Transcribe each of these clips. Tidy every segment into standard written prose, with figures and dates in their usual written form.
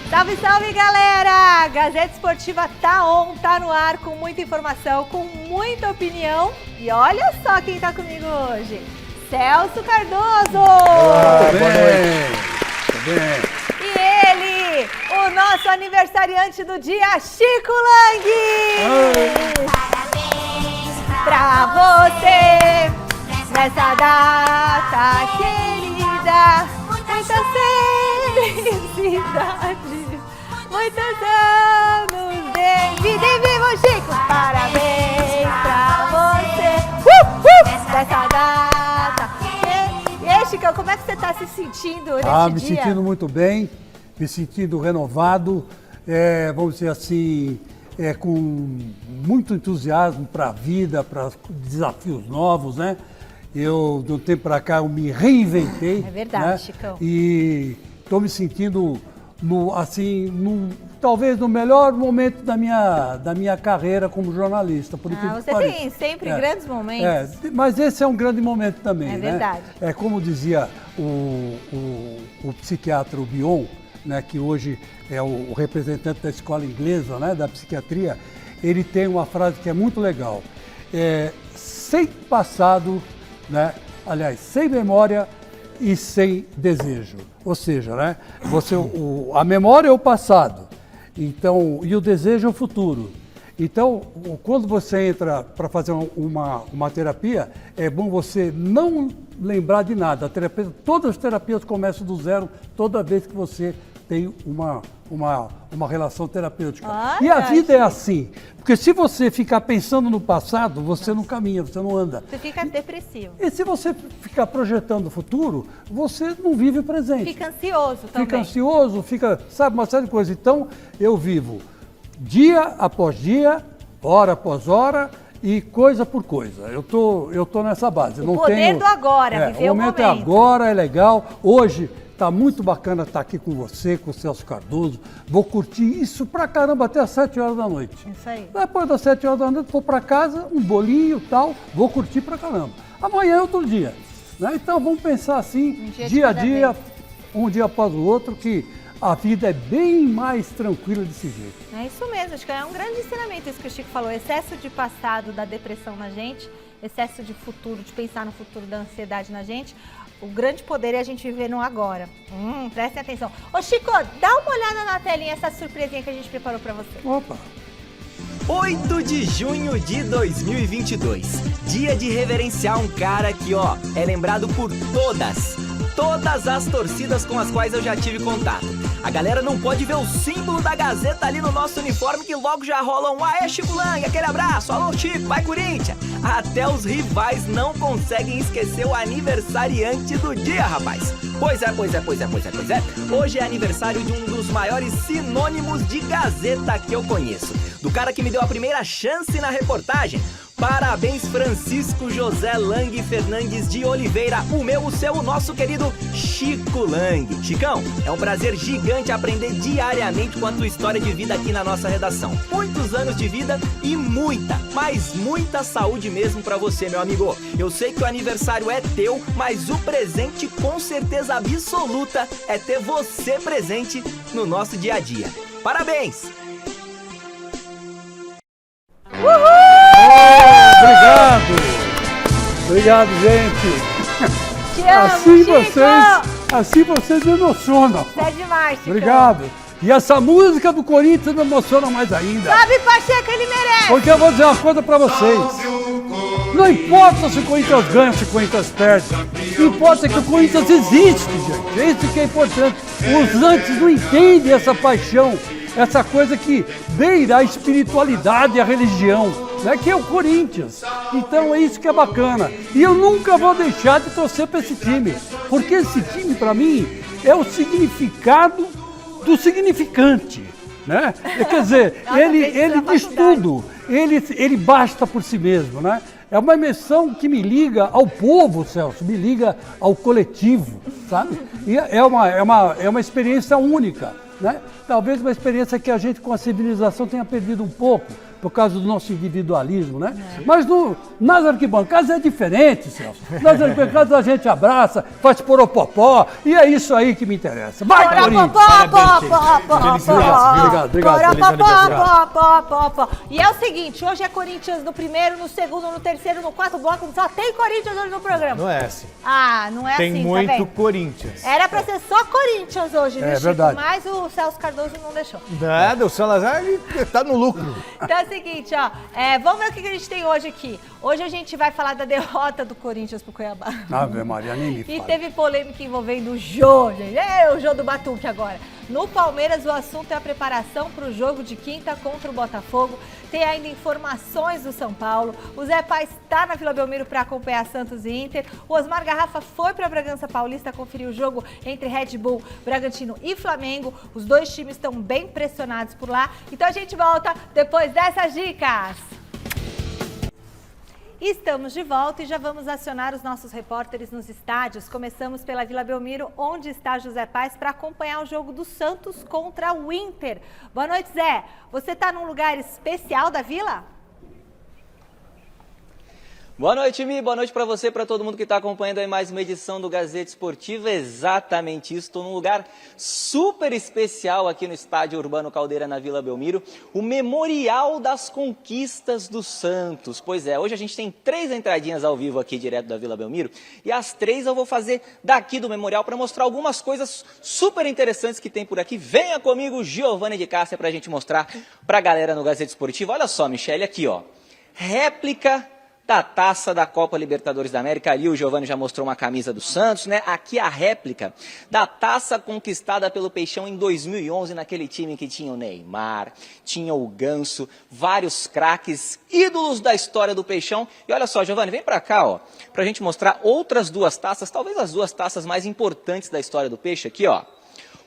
Salve, salve, galera! A Gazeta Esportiva tá on, tá no ar, com muita informação, com muita opinião. E olha só quem tá comigo hoje, Celso Cardoso! Olá, boa noite! Tudo bem? E ele, o nosso aniversariante do dia, Chico Lang! Parabéns pra você, nessa data querida, muita felicidade. Muitos anos de vida e vivo, Chico! Parabéns pra você! Nessa data! E aí, Chico, como é que você está se sentindo nesse dia? Me sentindo muito bem, me sentindo renovado, vamos dizer assim, com muito entusiasmo para a vida, para desafios novos, né? Eu, de um tempo para cá, eu me reinventei. É verdade, né? Chicão. E estou me sentindo, talvez no melhor momento da minha carreira como jornalista. Por você tem sempre grandes momentos. Mas esse é um grande momento também. É verdade. Né? Como dizia o psiquiatra Bion, né, que hoje é o representante da escola inglesa, né, da psiquiatria, ele tem uma frase que é muito legal. Sem passado, né, aliás, sem memória e sem desejo. Ou seja, né, a memória é o passado, então, e o desejo é o futuro. Então, quando você entra para fazer uma terapia, é bom você não lembrar de nada. Todas as terapias começam do zero toda vez que você tem uma relação terapêutica. E a vida é assim, porque se você ficar pensando no passado, você não caminha, você não anda. Você fica depressivo. E se você ficar projetando o futuro, você não vive o presente. Fica ansioso também. Fica ansioso, sabe, uma série de coisas. Então, eu vivo dia após dia, hora após hora e coisa por coisa. Eu tô nessa base. O poder do agora, viver o momento. É agora, é legal. Hoje tá muito bacana estar aqui com você, com o Celso Cardoso. Vou curtir isso pra caramba até às 7 horas da noite. Isso aí. Depois das 7 horas da noite, vou pra casa, um bolinho e tal, vou curtir pra caramba. Amanhã é outro dia. Né? Então vamos pensar assim, dia a dia, um dia após o outro, que a vida é bem mais tranquila desse jeito. É isso mesmo, acho que é um grande ensinamento isso que o Chico falou. Excesso de passado dá depressão na gente, excesso de futuro, de pensar no futuro, da ansiedade na gente. O grande poder é a gente viver no agora. Prestem atenção. Ô Chico, dá uma olhada na telinha, essa surpresinha que a gente preparou pra você. Opa! 8 de junho de 2022, dia de reverenciar um cara que, é lembrado por todas as torcidas com as quais eu já tive contato. A galera não pode ver o símbolo da Gazeta ali no nosso uniforme que logo já rola um "Aê, Chico Lang, aquele abraço, alô Chico, vai Corinthians". Até os rivais não conseguem esquecer o aniversariante do dia, rapaz. Pois é. Hoje é aniversário de um dos maiores sinônimos de Gazeta que eu conheço. Do cara que me deu a primeira chance na reportagem. Parabéns, Francisco José Lang Fernandes de Oliveira, o meu, o seu, o nosso querido Chico Lang. Chicão, é um prazer gigante aprender diariamente com a tua história de vida aqui na nossa redação. Muitos anos de vida e muita, mas muita saúde mesmo pra você, meu amigo. Eu sei que o aniversário é teu, mas o presente com certeza absoluta é ter você presente no nosso dia a dia. Parabéns! Obrigado, gente. Te amo, assim vocês me emocionam. Você é demais, Chico. Obrigado. E essa música do Corinthians me emociona mais ainda. Sabe, Pacheco, ele merece. Porque eu vou dizer uma coisa pra vocês. Não importa se o Corinthians ganha ou se o Corinthians perde. O que importa é que o Corinthians existe, gente. É isso que é importante. Os antes não entendem essa paixão, essa coisa que beira a espiritualidade e a religião, né, que é o Corinthians. Então é isso que é bacana. E eu nunca vou deixar de torcer para esse time, porque esse time, para mim, é o significado do significante, né? Quer dizer, ele diz tudo, ele basta por si mesmo, né? É uma emoção que me liga ao povo, Celso, me liga ao coletivo, sabe? E é uma experiência única, né? Talvez uma experiência que a gente com a civilização tenha perdido um pouco, por causa do nosso individualismo, né? Mas nas arquibancadas é diferente, Celso. Nas arquibancadas a gente abraça, faz poropopó, e é isso aí que me interessa. Vai, Corinthians! Obrigado. E é o seguinte, hoje é Corinthians no primeiro, no segundo, no terceiro, no quarto bloco, só tem Corinthians hoje no programa. Não é assim. Ah, não é Tem assim, muito tá vendo? Corinthians. Era pra ser só Corinthians hoje, viu, É Chico? verdade. Mas o Celso Cardoso não deixou. Nada, o Salazar ele tá no lucro. Então é o seguinte, ó, vamos ver o que a gente tem hoje aqui. Hoje a gente vai falar da derrota do Corinthians pro Cuiabá. Ave Maria, nem me E fala. teve polêmica envolvendo o Jô, gente. É o Jô do Batuque agora. No Palmeiras, o assunto é a preparação para o jogo de quinta contra o Botafogo. Tem ainda informações do São Paulo. O Zé Paz está na Vila Belmiro para acompanhar Santos e Inter. O Osmar Garrafa foi para Bragança Paulista conferir o jogo entre Red Bull, Bragantino e Flamengo. Os dois times estão bem pressionados por lá. Então a gente volta depois dessas dicas. Estamos de volta e já vamos acionar os nossos repórteres nos estádios. Começamos pela Vila Belmiro, onde está José Paz, para acompanhar o jogo do Santos contra o Inter. Boa noite, Zé. Você está num lugar especial da Vila? Boa noite, Mi. Boa noite para você, para todo mundo que está acompanhando aí mais uma edição do Gazeta Esportiva. Exatamente isso. Estou num lugar super especial aqui no Estádio Urbano Caldeira, na Vila Belmiro. O Memorial das Conquistas do Santos. Pois é, hoje a gente tem 3 entradinhas ao vivo aqui direto da Vila Belmiro. E as 3 eu vou fazer daqui do Memorial para mostrar algumas coisas super interessantes que tem por aqui. Venha comigo, Giovanni de Cássia, para a gente mostrar para a galera no Gazeta Esportiva. Olha só, Michele, aqui ó. Réplica da taça da Copa Libertadores da América. Ali o Giovanni já mostrou uma camisa do Santos, né? Aqui a réplica da taça conquistada pelo Peixão em 2011, naquele time que tinha o Neymar, tinha o Ganso, vários craques, ídolos da história do Peixão. E olha só, Giovanni, vem pra cá, ó, pra gente mostrar outras 2 taças, talvez as 2 taças mais importantes da história do Peixe aqui, ó.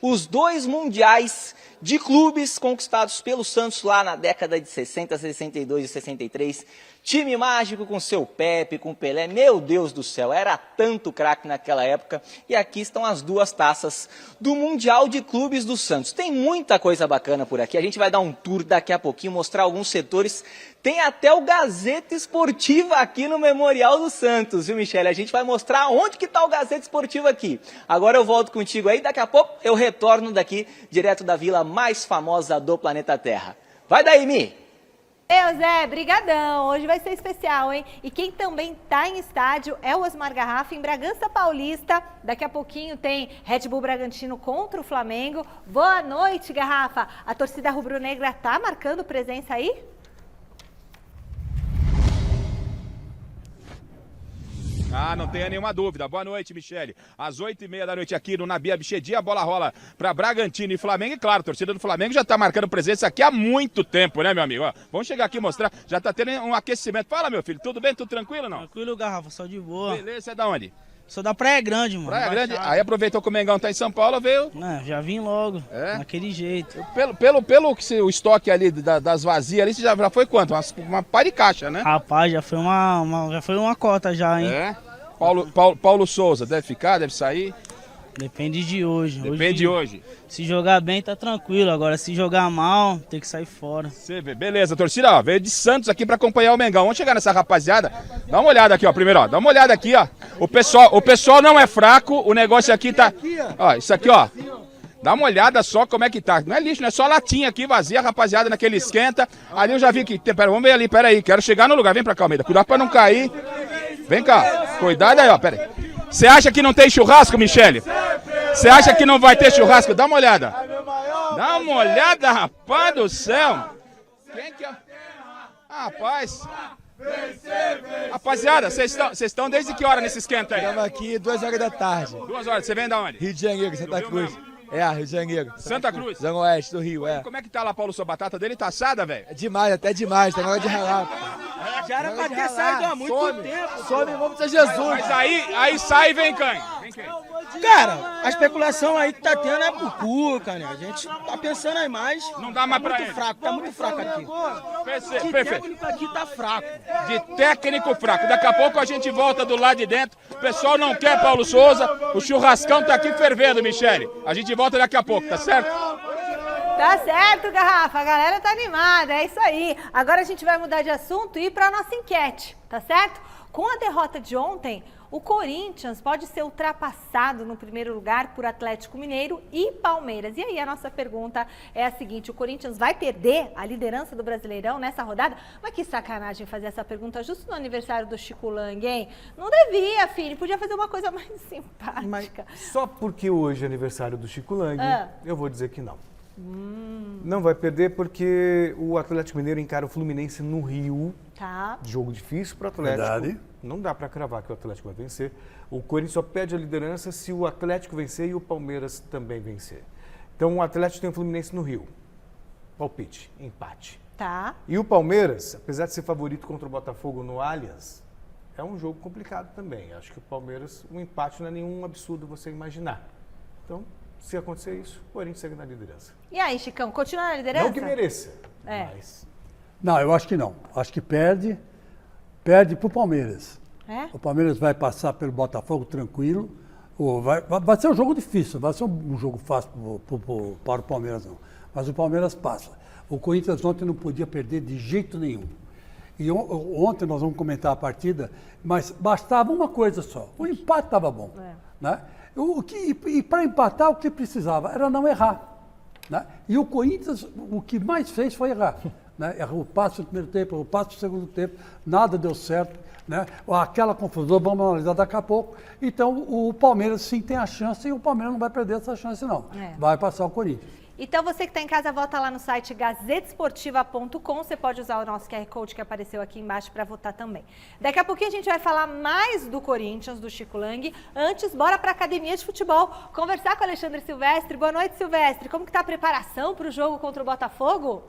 Os 2 mundiais de clubes conquistados pelo Santos lá na década de 60, 62 e 63. Time mágico com seu Pepe, com Pelé, meu Deus do céu, era tanto craque naquela época. E aqui estão as 2 taças do Mundial de Clubes do Santos. Tem muita coisa bacana por aqui, a gente vai dar um tour daqui a pouquinho, mostrar alguns setores. Tem até o Gazeta Esportiva aqui no Memorial do Santos, viu, Michele? A gente vai mostrar onde que está o Gazeta Esportivo aqui. Agora eu volto contigo aí, daqui a pouco eu retorno daqui, direto da vila mais famosa do planeta Terra. Vai daí, Mi! Zé, brigadão. Hoje vai ser especial, hein? E quem também tá em estádio é o Osmar Garrafa, em Bragança Paulista. Daqui a pouquinho tem Red Bull Bragantino contra o Flamengo. Boa noite, Garrafa. A torcida rubro-negra tá marcando presença aí? Ah, não tenha nenhuma dúvida. Boa noite, Michele. Às 8h30 da noite aqui no Nabi Abichedi, a bola rola para Bragantino e Flamengo. E claro, a torcida do Flamengo já tá marcando presença aqui há muito tempo, né, meu amigo? Ó, vamos chegar aqui e mostrar. Já tá tendo um aquecimento. Fala, meu filho, tudo bem? Tudo tranquilo ou não? Tranquilo, Garrafa, só de boa. Beleza, você é da onde? Sou da Praia Grande, mano. Praia Grande. Aí aproveitou que o Mengão tá em São Paulo, veio. Não, já vim logo, É? naquele jeito. Pelo que o estoque ali das vazias ali, você já foi quanto? Uma pá de caixa, né? Rapaz, já foi uma cota já, hein? É. Paulo Souza, deve ficar, deve sair? Depende de hoje. Depende de hoje. Se jogar bem, tá tranquilo. Agora, se jogar mal, tem que sair fora. Você vê, beleza, torcida, ó, veio de Santos aqui pra acompanhar o Mengão. Vamos chegar nessa rapaziada. Dá uma olhada aqui, ó, primeiro, ó. Dá uma olhada aqui, ó. O pessoal não é fraco, o negócio aqui tá... Ó, isso aqui, ó. Dá uma olhada só como é que tá. Não é lixo, não é só latinha aqui vazia, rapaziada, naquele esquenta. Ali eu já vi que... Pera, vamos ver ali, pera aí. Quero chegar no lugar. Vem pra cá, Almeida. Cuidado pra não cair. Vem cá. Cuidado aí, ó, pera aí. Você acha que não tem churrasco, Michele? Você acha que não vai ter churrasco? Dá uma olhada. Dá uma olhada, rapaz do céu. Quem que é? Rapaz. Rapaziada, vocês estão desde que hora nesse esquenta aí? Estamos aqui 2 horas da tarde. 2 horas. Você vem da onde? Rio de Janeiro, Santa Cruz. Rio de Janeiro. Santa Cruz? Zona Oeste do Rio, Como é que tá lá, Paulo, sua batata dele? Tá assada, velho? É demais, até demais, tá na hora de ralar. Já era pra ter saído há muito tempo. Some, vamos pra Jesus. Mas aí sai e vem quem? Vem quem? Cara, a especulação aí que tá tendo é pro Cuca, né? A gente tá pensando aí mais. Não dá mais pra ele. Tá muito fraco aqui. Perfeito. técnico aqui tá fraco. De técnico fraco. Daqui a pouco a gente volta do lado de dentro. O pessoal não quer Paulo Souza. O churrascão tá aqui fervendo, Michele. A gente volta daqui a pouco, tá certo? Tá certo, Garrafa, a galera tá animada, é isso aí. Agora a gente vai mudar de assunto e ir para nossa enquete, tá certo? Com a derrota de ontem, o Corinthians pode ser ultrapassado no primeiro lugar por Atlético Mineiro e Palmeiras. E aí a nossa pergunta é a seguinte, o Corinthians vai perder a liderança do Brasileirão nessa rodada? Mas que sacanagem fazer essa pergunta justo no aniversário do Chico Lang, hein? Não devia, filho, podia fazer uma coisa mais simpática. Mas só porque hoje é aniversário do Chico Lang, eu vou dizer que não. Não vai perder porque o Atlético Mineiro encara o Fluminense no Rio. Tá. Jogo difícil para o Atlético. Verdade. Não dá para cravar que o Atlético vai vencer. O Corinthians só perde a liderança se o Atlético vencer e o Palmeiras também vencer. Então o Atlético tem o Fluminense no Rio. Palpite, empate. Tá. E o Palmeiras, apesar de ser favorito contra o Botafogo no Allianz, é um jogo complicado também. Acho que o Palmeiras, um empate não é nenhum absurdo você imaginar. Então, se acontecer isso, o Corinthians segue na liderança. E aí, Chicão, continua na liderança? Não que mereça, É. mas... Não, eu acho que não. Acho que perde para o Palmeiras. É? O Palmeiras vai passar pelo Botafogo tranquilo. Vai ser um jogo difícil, vai ser um jogo fácil para o Palmeiras, não. Mas o Palmeiras passa. O Corinthians ontem não podia perder de jeito nenhum. E ontem nós vamos comentar a partida, mas bastava uma coisa só. O empate estava bom. Né? E para empatar, o que precisava era não errar. Né? E o Corinthians, o que mais fez foi errar. Né? Errou o passe no primeiro tempo, errou o passe no segundo tempo, nada deu certo. Né? Aquela confusão, vamos analisar daqui a pouco. Então, o Palmeiras sim tem a chance e o Palmeiras não vai perder essa chance, não. Vai passar o Corinthians. Então, você que está em casa, volta lá no site gazetesportiva.com. Você pode usar o nosso QR Code que apareceu aqui embaixo para votar também. Daqui a pouquinho a gente vai falar mais do Corinthians, do Chico Lang. Antes, bora para a academia de futebol conversar com o Alexandre Silvestre. Boa noite, Silvestre. Como que está a preparação para o jogo contra o Botafogo?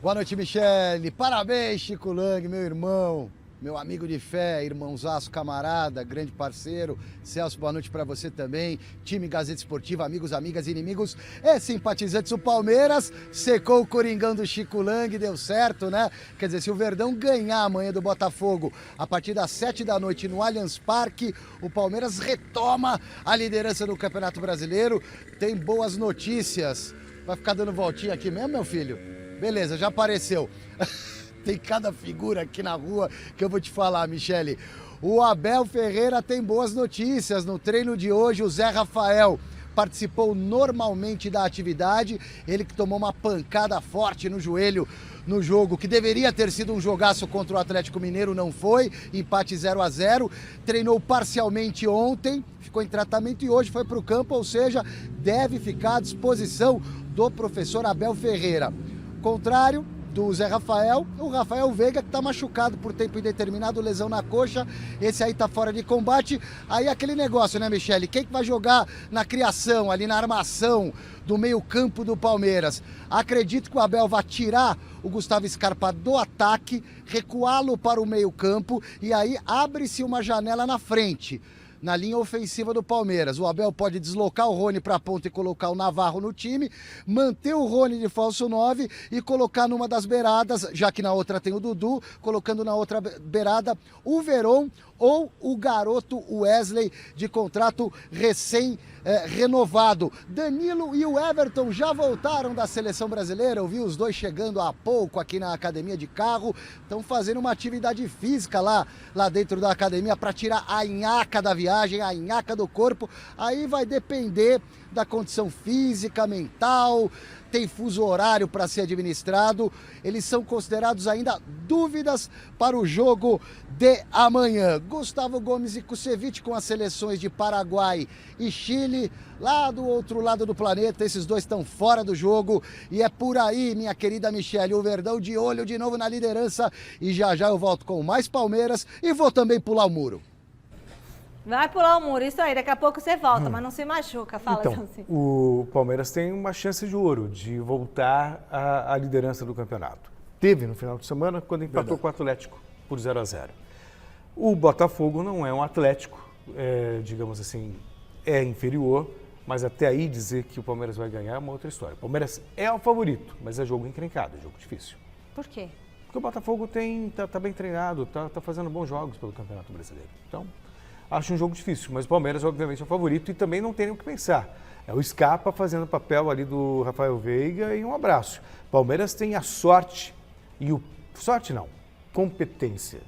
Boa noite, Michele. Parabéns, Chico Lang, meu irmão, meu amigo de fé, irmãozaço, camarada, grande parceiro. Celso, boa noite pra você também. Time Gazeta Esportiva, amigos, amigas, inimigos e simpatizantes. O Palmeiras secou o Coringão do Chico Lang, deu certo, né? Quer dizer, se o Verdão ganhar amanhã do Botafogo a partir das 7 da noite no Allianz Parque, o Palmeiras retoma a liderança do Campeonato Brasileiro. Tem boas notícias. Vai ficar dando voltinha aqui mesmo, meu filho? Beleza, já apareceu. Tem cada figura aqui na rua que eu vou te falar, Michele. O Abel Ferreira tem boas notícias. No treino de hoje, o Zé Rafael participou normalmente da atividade. Ele que tomou uma pancada forte no joelho no jogo, que deveria ter sido um jogaço contra o Atlético Mineiro, não foi. Empate 0-0. Treinou parcialmente ontem, ficou em tratamento e hoje foi para o campo, ou seja, deve ficar à disposição do professor Abel Ferreira. Contrário do Zé Rafael, o Rafael Veiga, que está machucado por tempo indeterminado, lesão na coxa, esse aí está fora de combate. Aí aquele negócio, né, Michele? Quem que vai jogar na criação, ali na armação do meio-campo do Palmeiras? Acredito que o Abel vai tirar o Gustavo Scarpa do ataque, recuá-lo para o meio-campo e aí abre-se uma janela na frente. Na linha ofensiva do Palmeiras, o Abel pode deslocar o Rony para a ponta e colocar o Navarro no time, manter o Rony de falso 9 e colocar numa das beiradas, já que na outra tem o Dudu, colocando na outra beirada o Veron ou o garoto Wesley de contrato recém-renovado. Danilo e o Everton já voltaram da seleção brasileira, eu vi os dois chegando há pouco aqui na academia de carro, estão fazendo uma atividade física lá dentro da academia para tirar a nhaca da viagem, a nhaca do corpo. Aí vai depender da condição física, mental, tem fuso horário para ser administrado. Eles são considerados ainda dúvidas para o jogo de amanhã. Gustavo Gomes e Kusevich com as seleções de Paraguai e Chile, lá do outro lado do planeta. Esses dois estão fora do jogo e é por aí, minha querida Michele, o Verdão de olho de novo na liderança e já já eu volto com mais Palmeiras e vou também pular o muro. Vai pular o muro, isso aí, daqui a pouco você volta, mas não se machuca, fala Então, assim. o Palmeiras tem uma chance de ouro de voltar à liderança do campeonato. Teve no final de semana, quando empatou com o Atlético por 0-0. O Botafogo não é um Atlético, digamos assim, é inferior, mas até aí dizer que o Palmeiras vai ganhar é uma outra história. O Palmeiras é o favorito, mas é jogo encrencado, é jogo difícil. Por quê? Porque o Botafogo tá bem treinado, tá fazendo bons jogos pelo Campeonato Brasileiro. Então, acho um jogo difícil, mas o Palmeiras obviamente é o favorito e também não tem nem o que pensar. É o Scarpa fazendo o papel ali do Rafael Veiga e um abraço. Palmeiras tem a sorte competência,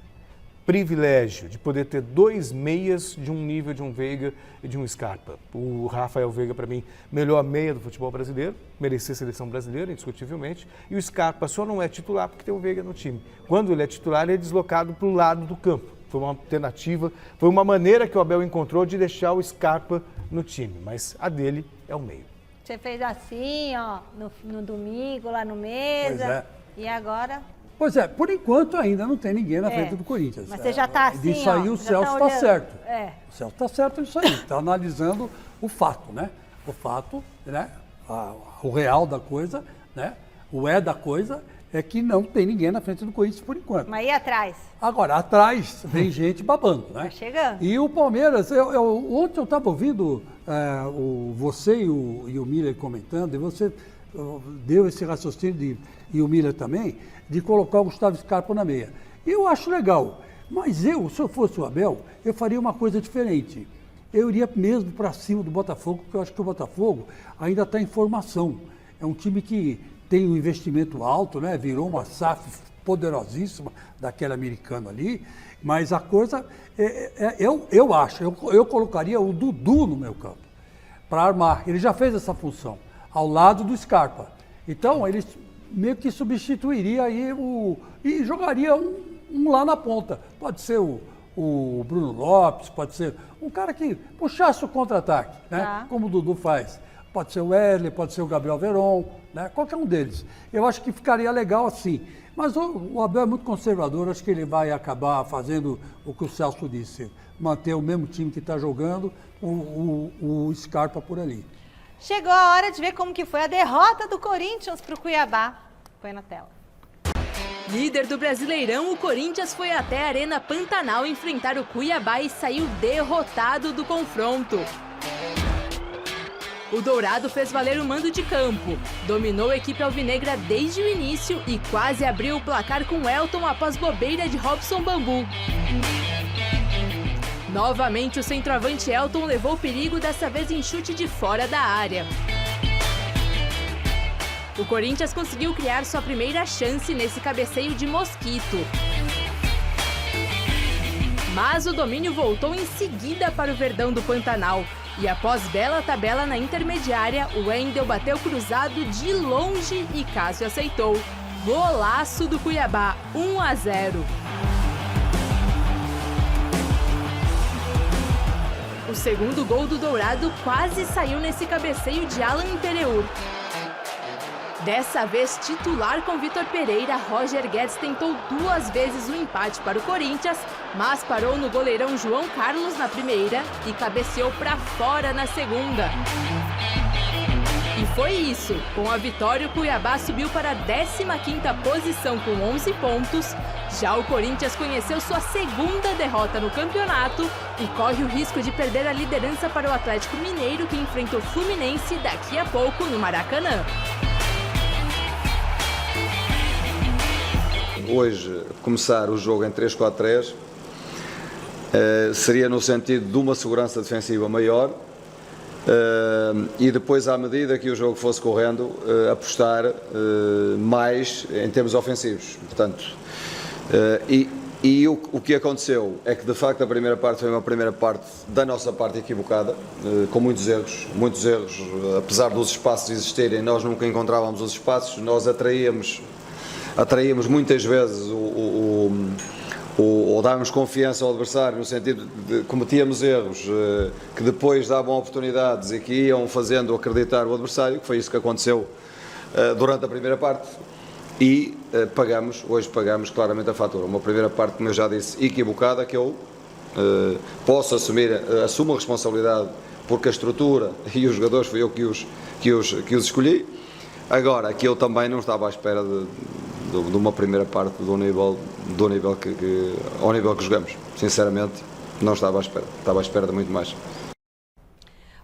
privilégio de poder ter 2 meias de um nível de um Veiga e de um Scarpa. O Rafael Veiga, para mim, melhor meia do futebol brasileiro, merecia a seleção brasileira, indiscutivelmente, e o Scarpa só não é titular porque tem o Veiga no time. Quando ele é titular, ele é deslocado para o lado do campo. Foi uma alternativa, foi uma maneira que o Abel encontrou de deixar o Scarpa no time, mas a dele é o meio. Você fez assim, ó, no domingo, lá no Mesa, Pois é. e agora... Pois é, por enquanto ainda não tem ninguém na frente do Corinthians. Mas você já está assim, Disso aí o já Celso tá está olhando. certo. É. O Celso está certo nisso aí, está analisando o fato, né? O fato, né? O real da coisa, né? O da coisa é que não tem ninguém na frente do Corinthians por enquanto. Mas e atrás? Agora, atrás vem gente babando, né? Tá chegando. E o Palmeiras, ontem eu estava ouvindo você e o Miller comentando, e você deu esse raciocínio, e o Miller também, de colocar o Gustavo Scarpa na meia. Eu acho legal, mas se eu fosse o Abel, eu faria uma coisa diferente. Eu iria mesmo para cima do Botafogo, porque eu acho que o Botafogo ainda está em formação. É um time que tem um investimento alto, né? Virou uma SAF poderosíssima daquele americano ali, mas a coisa, eu acho, eu colocaria o Dudu no meu campo, para armar. Ele já fez essa função, ao lado do Scarpa. Então, ele meio que substituiria aí e jogaria um lá na ponta. Pode ser o Bruno Lopes, pode ser um cara que puxasse o contra-ataque, né? Tá. Como o Dudu faz. Pode ser o Wesley, pode ser o Gabriel Veron, né? Qualquer um deles. Eu acho que ficaria legal assim. Mas o Abel é muito conservador, acho que ele vai acabar fazendo o que o Celso disse, manter o mesmo time que está jogando, o Scarpa por ali. Chegou a hora de ver como que foi a derrota do Corinthians para o Cuiabá. Põe na tela. Líder do Brasileirão, o Corinthians foi até a Arena Pantanal enfrentar o Cuiabá e saiu derrotado do confronto. O Dourado fez valer o mando de campo, dominou a equipe alvinegra desde o início e quase abriu o placar com Elton após bobeira de Robson Bambu. Novamente, o centroavante Elton levou perigo, dessa vez em chute de fora da área. O Corinthians conseguiu criar sua primeira chance nesse cabeceio de Mosquito. Mas o domínio voltou em seguida para o Verdão do Pantanal. E após bela tabela na intermediária, o Wendel bateu cruzado de longe e Cássio aceitou. Golaço do Cuiabá, 1-0. O segundo gol do Dourado quase saiu nesse cabeceio de Alan Impereur. Dessa vez titular com Vitor Pereira, Roger Guedes tentou 2 vezes o empate para o Corinthians, mas parou no goleirão João Carlos na primeira e cabeceou para fora na segunda. E foi isso. Com a vitória, o Cuiabá subiu para a 15ª posição com 11 pontos. Já o Corinthians conheceu sua segunda derrota no campeonato e corre o risco de perder a liderança para o Atlético Mineiro, que enfrenta o Fluminense daqui a pouco no Maracanã. Hoje, começar o jogo em 3-4-3 seria no sentido de uma segurança defensiva maior e depois, à medida que o jogo fosse correndo, apostar mais em termos ofensivos. Portanto, o que aconteceu é que, de facto, a primeira parte foi uma primeira parte da nossa parte equivocada, com muitos erros, apesar dos espaços existirem, nós nunca encontrávamos os espaços, nós atraíamos muitas vezes ou dávamos confiança ao adversário, no sentido de cometíamos erros que depois davam oportunidades e que iam fazendo acreditar o adversário, que foi isso que aconteceu durante a primeira parte, e hoje pagamos claramente a fatura. Uma primeira parte, como eu já disse, equivocada, que eu assumo a responsabilidade, porque a estrutura e os jogadores fui eu que os escolhi. Agora, aqui eu também não estava à espera de uma primeira parte ao nível que jogamos. Sinceramente, não estava à espera. Estava à espera de muito mais.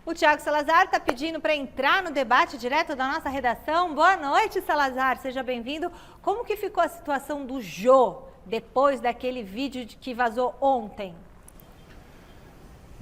O Thiago Salazar está pedindo para entrar no debate direto da nossa redação. Boa noite, Salazar. Seja bem-vindo. Como que ficou a situação do Jô depois daquele vídeo que vazou ontem?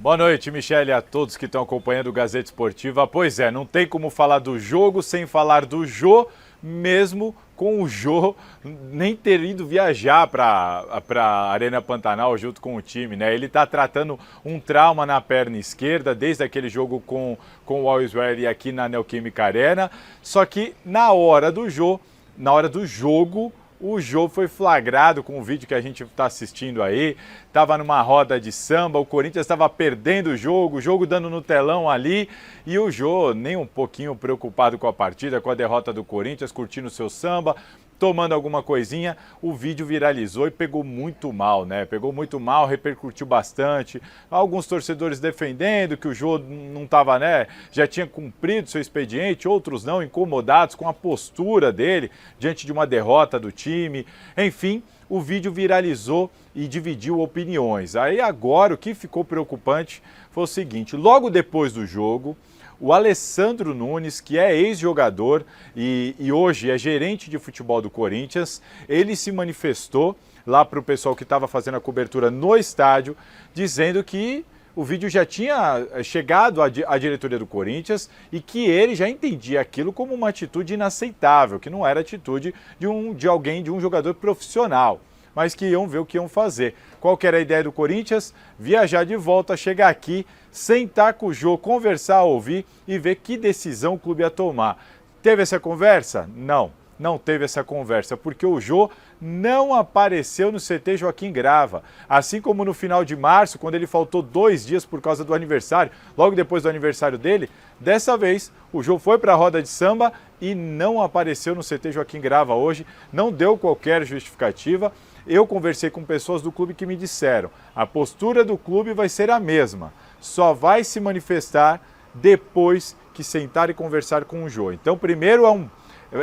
Boa noite, Michele, a todos que estão acompanhando o Gazeta Esportiva. Pois é, não tem como falar do jogo sem falar do Jô, mesmo com o Jô nem ter ido viajar para a Arena Pantanal junto com o time, né? Ele está tratando um trauma na perna esquerda desde aquele jogo com o Always Ready aqui na Neoquímica Arena. Só que na hora do jogo, o Jô foi flagrado com o vídeo que a gente está assistindo aí. Estava numa roda de samba, o Corinthians estava perdendo o jogo dando no telão ali. E o Jô nem um pouquinho preocupado com a partida, com a derrota do Corinthians, curtindo o seu samba, tomando alguma coisinha. O vídeo viralizou e pegou muito mal, né? Pegou muito mal, repercutiu bastante. Alguns torcedores defendendo que o Jô não estava, né? Já tinha cumprido seu expediente, outros não, incomodados com a postura dele diante de uma derrota do time. Enfim, o vídeo viralizou e dividiu opiniões. Aí agora o que ficou preocupante foi o seguinte: logo depois do jogo, o Alessandro Nunes, que é ex-jogador e hoje é gerente de futebol do Corinthians, ele se manifestou lá para o pessoal que estava fazendo a cobertura no estádio, dizendo que o vídeo já tinha chegado à diretoria do Corinthians e que ele já entendia aquilo como uma atitude inaceitável, que não era atitude de um jogador profissional, mas que iam ver o que iam fazer. Qual que era a ideia do Corinthians? Viajar de volta, chegar aqui, sentar com o Jô, conversar, ouvir e ver que decisão o clube ia tomar. Teve essa conversa? Não teve essa conversa, porque o Jô não apareceu no CT Joaquim Grava. Assim como no final de março, quando ele faltou 2 dias por causa do aniversário, logo depois do aniversário dele, dessa vez o Jô foi para a roda de samba e não apareceu no CT Joaquim Grava hoje, não deu qualquer justificativa. Eu conversei com pessoas do clube que me disseram: a postura do clube vai ser a mesma, só vai se manifestar depois que sentar e conversar com o Jô. Então, primeiro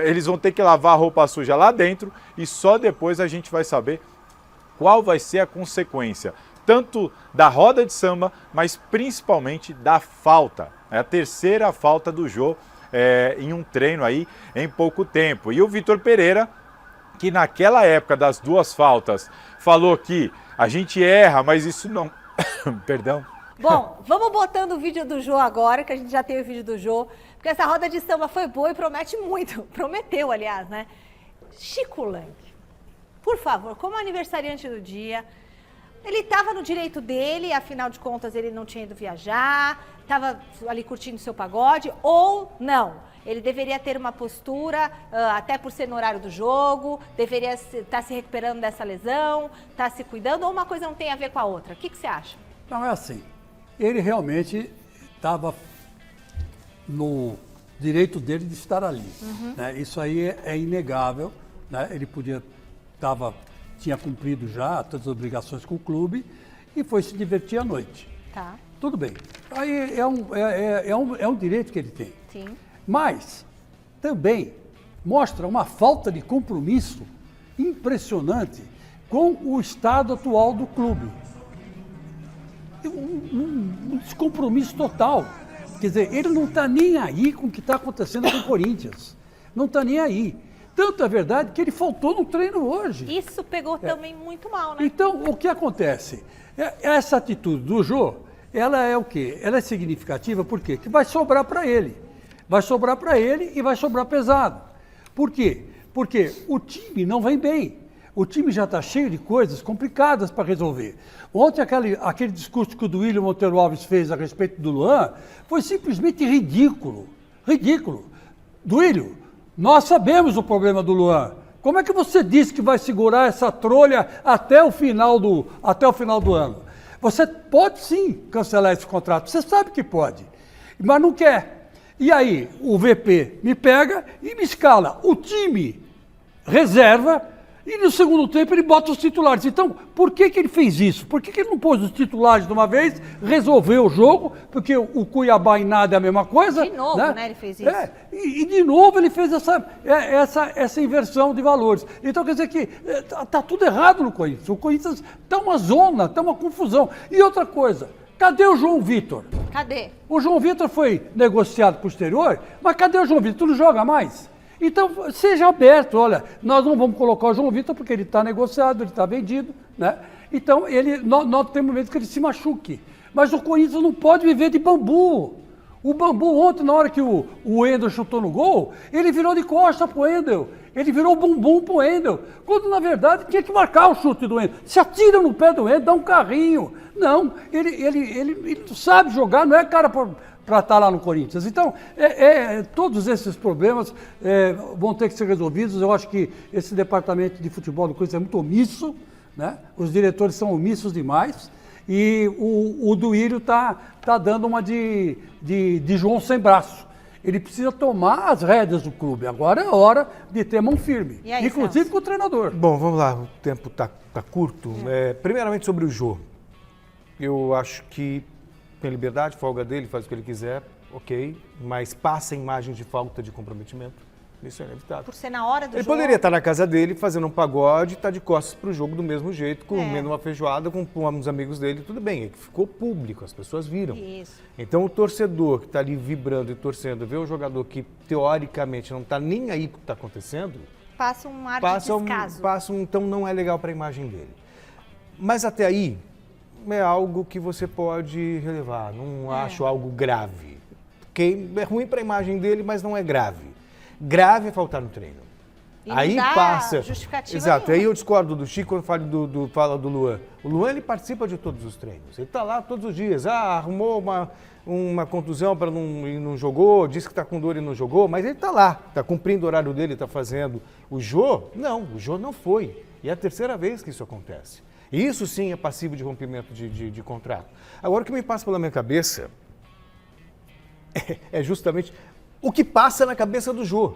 eles vão ter que lavar a roupa suja lá dentro e só depois a gente vai saber qual vai ser a consequência, tanto da roda de samba, mas principalmente da falta. É a terceira falta do Jô em um treino aí em pouco tempo. E o Vitor Pereira, que naquela época das 2 faltas falou que a gente erra, mas isso não... Perdão. Bom, vamos botando o vídeo do Jô agora, que a gente já tem o vídeo do Jô, porque essa roda de samba foi boa e promete muito. Prometeu, aliás, né? Chico Lang, por favor, como aniversariante do dia, ele estava no direito dele, afinal de contas ele não tinha ido viajar, estava ali curtindo seu pagode, ou não? Ele deveria ter uma postura, até por ser no horário do jogo, deveria estar se recuperando dessa lesão, estar se cuidando, ou uma coisa não tem a ver com a outra? O que você acha? Não, é assim. Ele realmente estava no direito dele de estar ali. Né? Isso aí é inegável. Né? Ele tinha cumprido já todas as obrigações com o clube e foi se divertir à noite. Tá. Tudo bem. Aí é um direito que ele tem. Sim. Mas também mostra uma falta de compromisso impressionante com o estado atual do clube. Um descompromisso total. Quer dizer, ele não está nem aí com o que está acontecendo com o Corinthians. Não está nem aí. Tanto é verdade que ele faltou no treino hoje. Isso pegou também muito mal, né? Então, o que acontece? Essa atitude do Jô, ela é o quê? Ela é significativa por quê? Que vai sobrar para ele. Vai sobrar para ele e vai sobrar pesado. Por quê? Porque o time não vem bem. O time já está cheio de coisas complicadas para resolver. Ontem, aquele discurso que o Duílio Monteiro Alves fez a respeito do Luan foi simplesmente ridículo. Ridículo. Duílio, nós sabemos o problema do Luan. Como é que você disse que vai segurar essa trolha até o final do ano? Você pode sim cancelar esse contrato. Você sabe que pode, mas não quer. E aí, o VP me pega e me escala o time reserva e no segundo tempo ele bota os titulares. Então, por que ele fez isso? Por que ele não pôs os titulares de uma vez, resolveu o jogo, porque o Cuiabá em nada é a mesma coisa. De novo, né, ele fez isso. E de novo ele fez essa inversão de valores. Então, quer dizer que está tudo errado no Corinthians. O Corinthians está uma zona, está uma confusão. E outra coisa, cadê o João Vitor? Cadê? O João Vitor foi negociado para o exterior, mas cadê o João Vitor? Tu não joga mais? Então, seja aberto, olha, nós não vamos colocar o João Vitor porque ele está negociado, ele está vendido, né? Então, nós temos medo que ele se machuque. Mas o Corinthians não pode viver de bambu. O Bambu ontem, na hora que o Wendel chutou no gol, ele virou de costa pro Wendel. Ele virou bumbum pro Wendel. Quando, na verdade, tinha que marcar o chute do Wendel. Se atira no pé do Wendel, dá um carrinho. Não, ele sabe jogar, não é cara para estar lá no Corinthians. Então, todos esses problemas vão ter que ser resolvidos. Eu acho que esse departamento de futebol do Corinthians é muito omisso, né? Os diretores são omissos demais. E o Duílio está dando uma de João sem braço. Ele precisa tomar as rédeas do clube. Agora é hora de ter mão firme, aí, inclusive Celso? com o treinador. Bom, vamos lá, o tempo tá curto. Primeiramente sobre o Jô. Eu acho que tem liberdade, folga dele, faz o que ele quiser, ok, mas passa a imagem de falta de comprometimento. Isso é inevitável. Por ser na hora do Ele jogo. poderia estar na casa dele fazendo um pagode e estar de costas para o jogo do mesmo jeito, comendo uma feijoada com uns amigos dele, tudo bem. É que ficou público, as pessoas viram. Isso. Então o torcedor que está ali vibrando e torcendo, vê um jogador que teoricamente não está nem aí com o que está acontecendo, Passa um ar de descaso. então não é legal para a imagem dele. Mas até aí é algo que você pode relevar, não acho algo grave. É ruim para a imagem dele, mas não é grave. Grave é faltar no treino. E aí não dá passa. justificativa Exato. nenhuma. Aí eu discordo do Chico quando fala do Luan. O Luan ele participa de todos os treinos. Ele está lá todos os dias. Arrumou uma contusão para e não jogou, disse que está com dor e não jogou, mas ele está lá, está cumprindo o horário dele, está fazendo. O Jô não foi. E é a terceira vez que isso acontece. Isso sim é passivo de rompimento de contrato. Agora o que me passa pela minha cabeça é justamente o que passa na cabeça do Jô.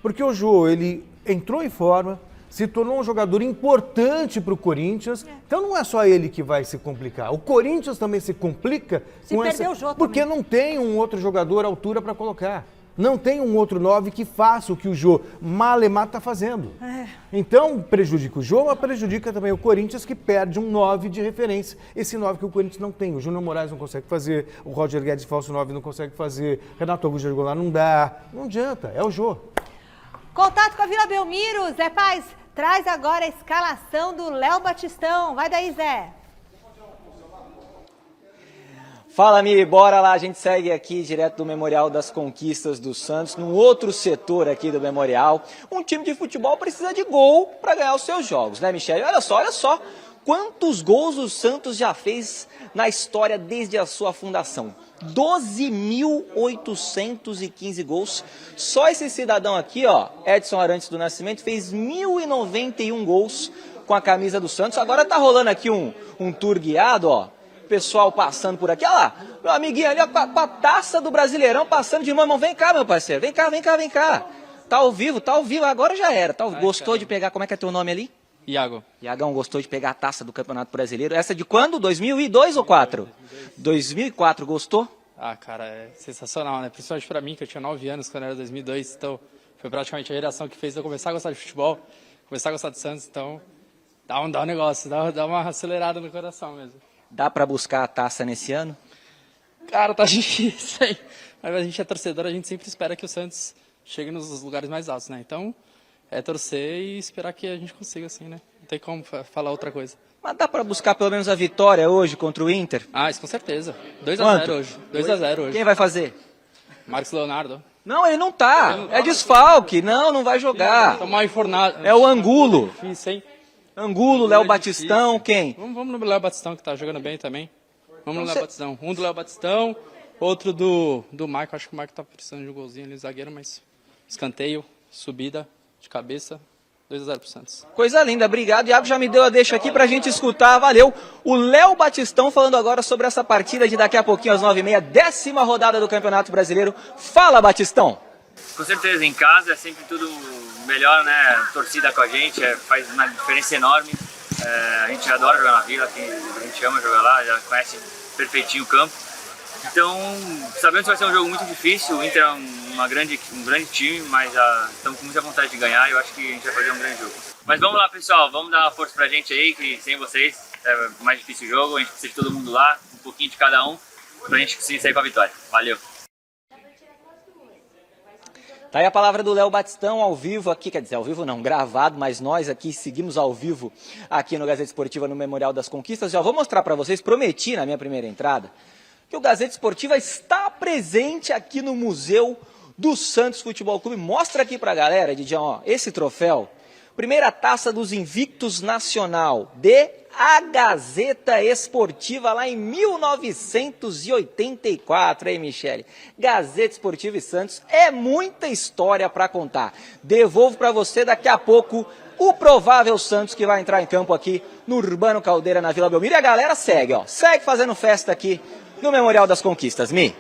Porque o Jô, ele entrou em forma, se tornou um jogador importante para o Corinthians. Então não é só ele que vai se complicar. O Corinthians também se complica o Jô porque também. não tem um outro jogador à altura para colocar. Não tem um outro 9 que faça o que o Jô Malemar está fazendo. Então prejudica o Jô, mas prejudica também o Corinthians, que perde um 9 de referência. Esse 9 que o Corinthians não tem. O Júnior Moraes não consegue fazer, o Roger Guedes, falso 9, não consegue fazer, Renato Augusto jogou lá, não dá. Não adianta, é o Jô. Contato com a Vila Belmiro. Zé Paz, traz agora a escalação do Léo Batistão. Vai daí, Zé. Fala, Mi, bora lá, a gente segue aqui direto do Memorial das Conquistas do Santos, num outro setor aqui do Memorial. Um time de futebol precisa de gol para ganhar os seus jogos, né, Michele? Olha só, quantos gols o Santos já fez na história desde a sua fundação. 12.815 gols. Só esse cidadão aqui, ó, Edson Arantes do Nascimento, fez 1.091 gols com a camisa do Santos. Agora tá rolando aqui um tour guiado, ó. Pessoal passando por aqui, olha lá, meu amiguinho ali, ó, com a taça do Brasileirão passando de mão, irmão, vem cá, meu parceiro, vem cá, tá ao vivo, agora já era, gostou de pegar, como é que é teu nome ali? Iagão, gostou de pegar a taça do Campeonato Brasileiro, essa é de quando? 2002 ou 2004? 2004, gostou? Ah, cara, é sensacional, né, principalmente pra mim, que eu tinha 9 anos quando era 2002, então foi praticamente a geração que fez eu começar a gostar de futebol, começar a gostar do Santos, então dá um negócio, dá uma acelerada no coração mesmo. Dá pra buscar a taça nesse ano? Cara, tá difícil, hein? Mas a gente é torcedor, a gente sempre espera que o Santos chegue nos lugares mais altos, né? Então, é torcer e esperar que a gente consiga, assim, né? Não tem como falar outra coisa. Mas dá pra buscar pelo menos a vitória hoje contra o Inter? Ah, isso com certeza. 2-0 hoje. 2-0 hoje. Quem vai fazer? Marcos Leonardo. Não, ele não tá. É desfalque. Não vai jogar. Tá mal informado. É o Angulo. Difícil, hein? Angulo, Léo Batistão, quem? Vamos no Léo Batistão, que tá jogando bem também. Vamos no Léo Batistão. Um do Léo Batistão, outro do Marco. Acho que o Marco tá precisando de um golzinho ali, zagueiro, mas escanteio, subida de cabeça, 2-0 pro Santos. Coisa linda, obrigado. Iago já me deu a deixa aqui pra gente escutar, valeu. O Léo Batistão falando agora sobre essa partida de daqui a pouquinho às 9h30, 10ª rodada do Campeonato Brasileiro. Fala, Batistão. Com certeza, em casa é sempre tudo melhor, né? Torcida com a gente, faz uma diferença enorme. A gente adora jogar na Vila, a gente ama jogar lá, já conhece perfeitinho o campo. Então, sabemos que vai ser um jogo muito difícil, o Inter é um grande time, mas estamos com muita vontade de ganhar e eu acho que a gente vai fazer um grande jogo. Mas vamos lá, pessoal, vamos dar uma força pra gente aí, que sem vocês é mais difícil o jogo, a gente precisa de todo mundo lá, um pouquinho de cada um, pra gente conseguir sair com a vitória. Valeu! Tá aí a palavra do Léo Batistão ao vivo aqui, quer dizer, ao vivo não, gravado, mas nós aqui seguimos ao vivo aqui no Gazeta Esportiva no Memorial das Conquistas. Já vou mostrar para vocês, prometi na minha primeira entrada, que o Gazeta Esportiva está presente aqui no Museu do Santos Futebol Clube. Mostra aqui pra galera, Didião, ó, esse troféu, primeira taça dos invictos nacional de a Gazeta Esportiva lá em 1984, hein, Michele? Gazeta Esportiva e Santos, é muita história para contar. Devolvo para você daqui a pouco o provável Santos que vai entrar em campo aqui no Urbano Caldeira, na Vila Belmiro. E a galera segue, ó, segue fazendo festa aqui no Memorial das Conquistas, Mi.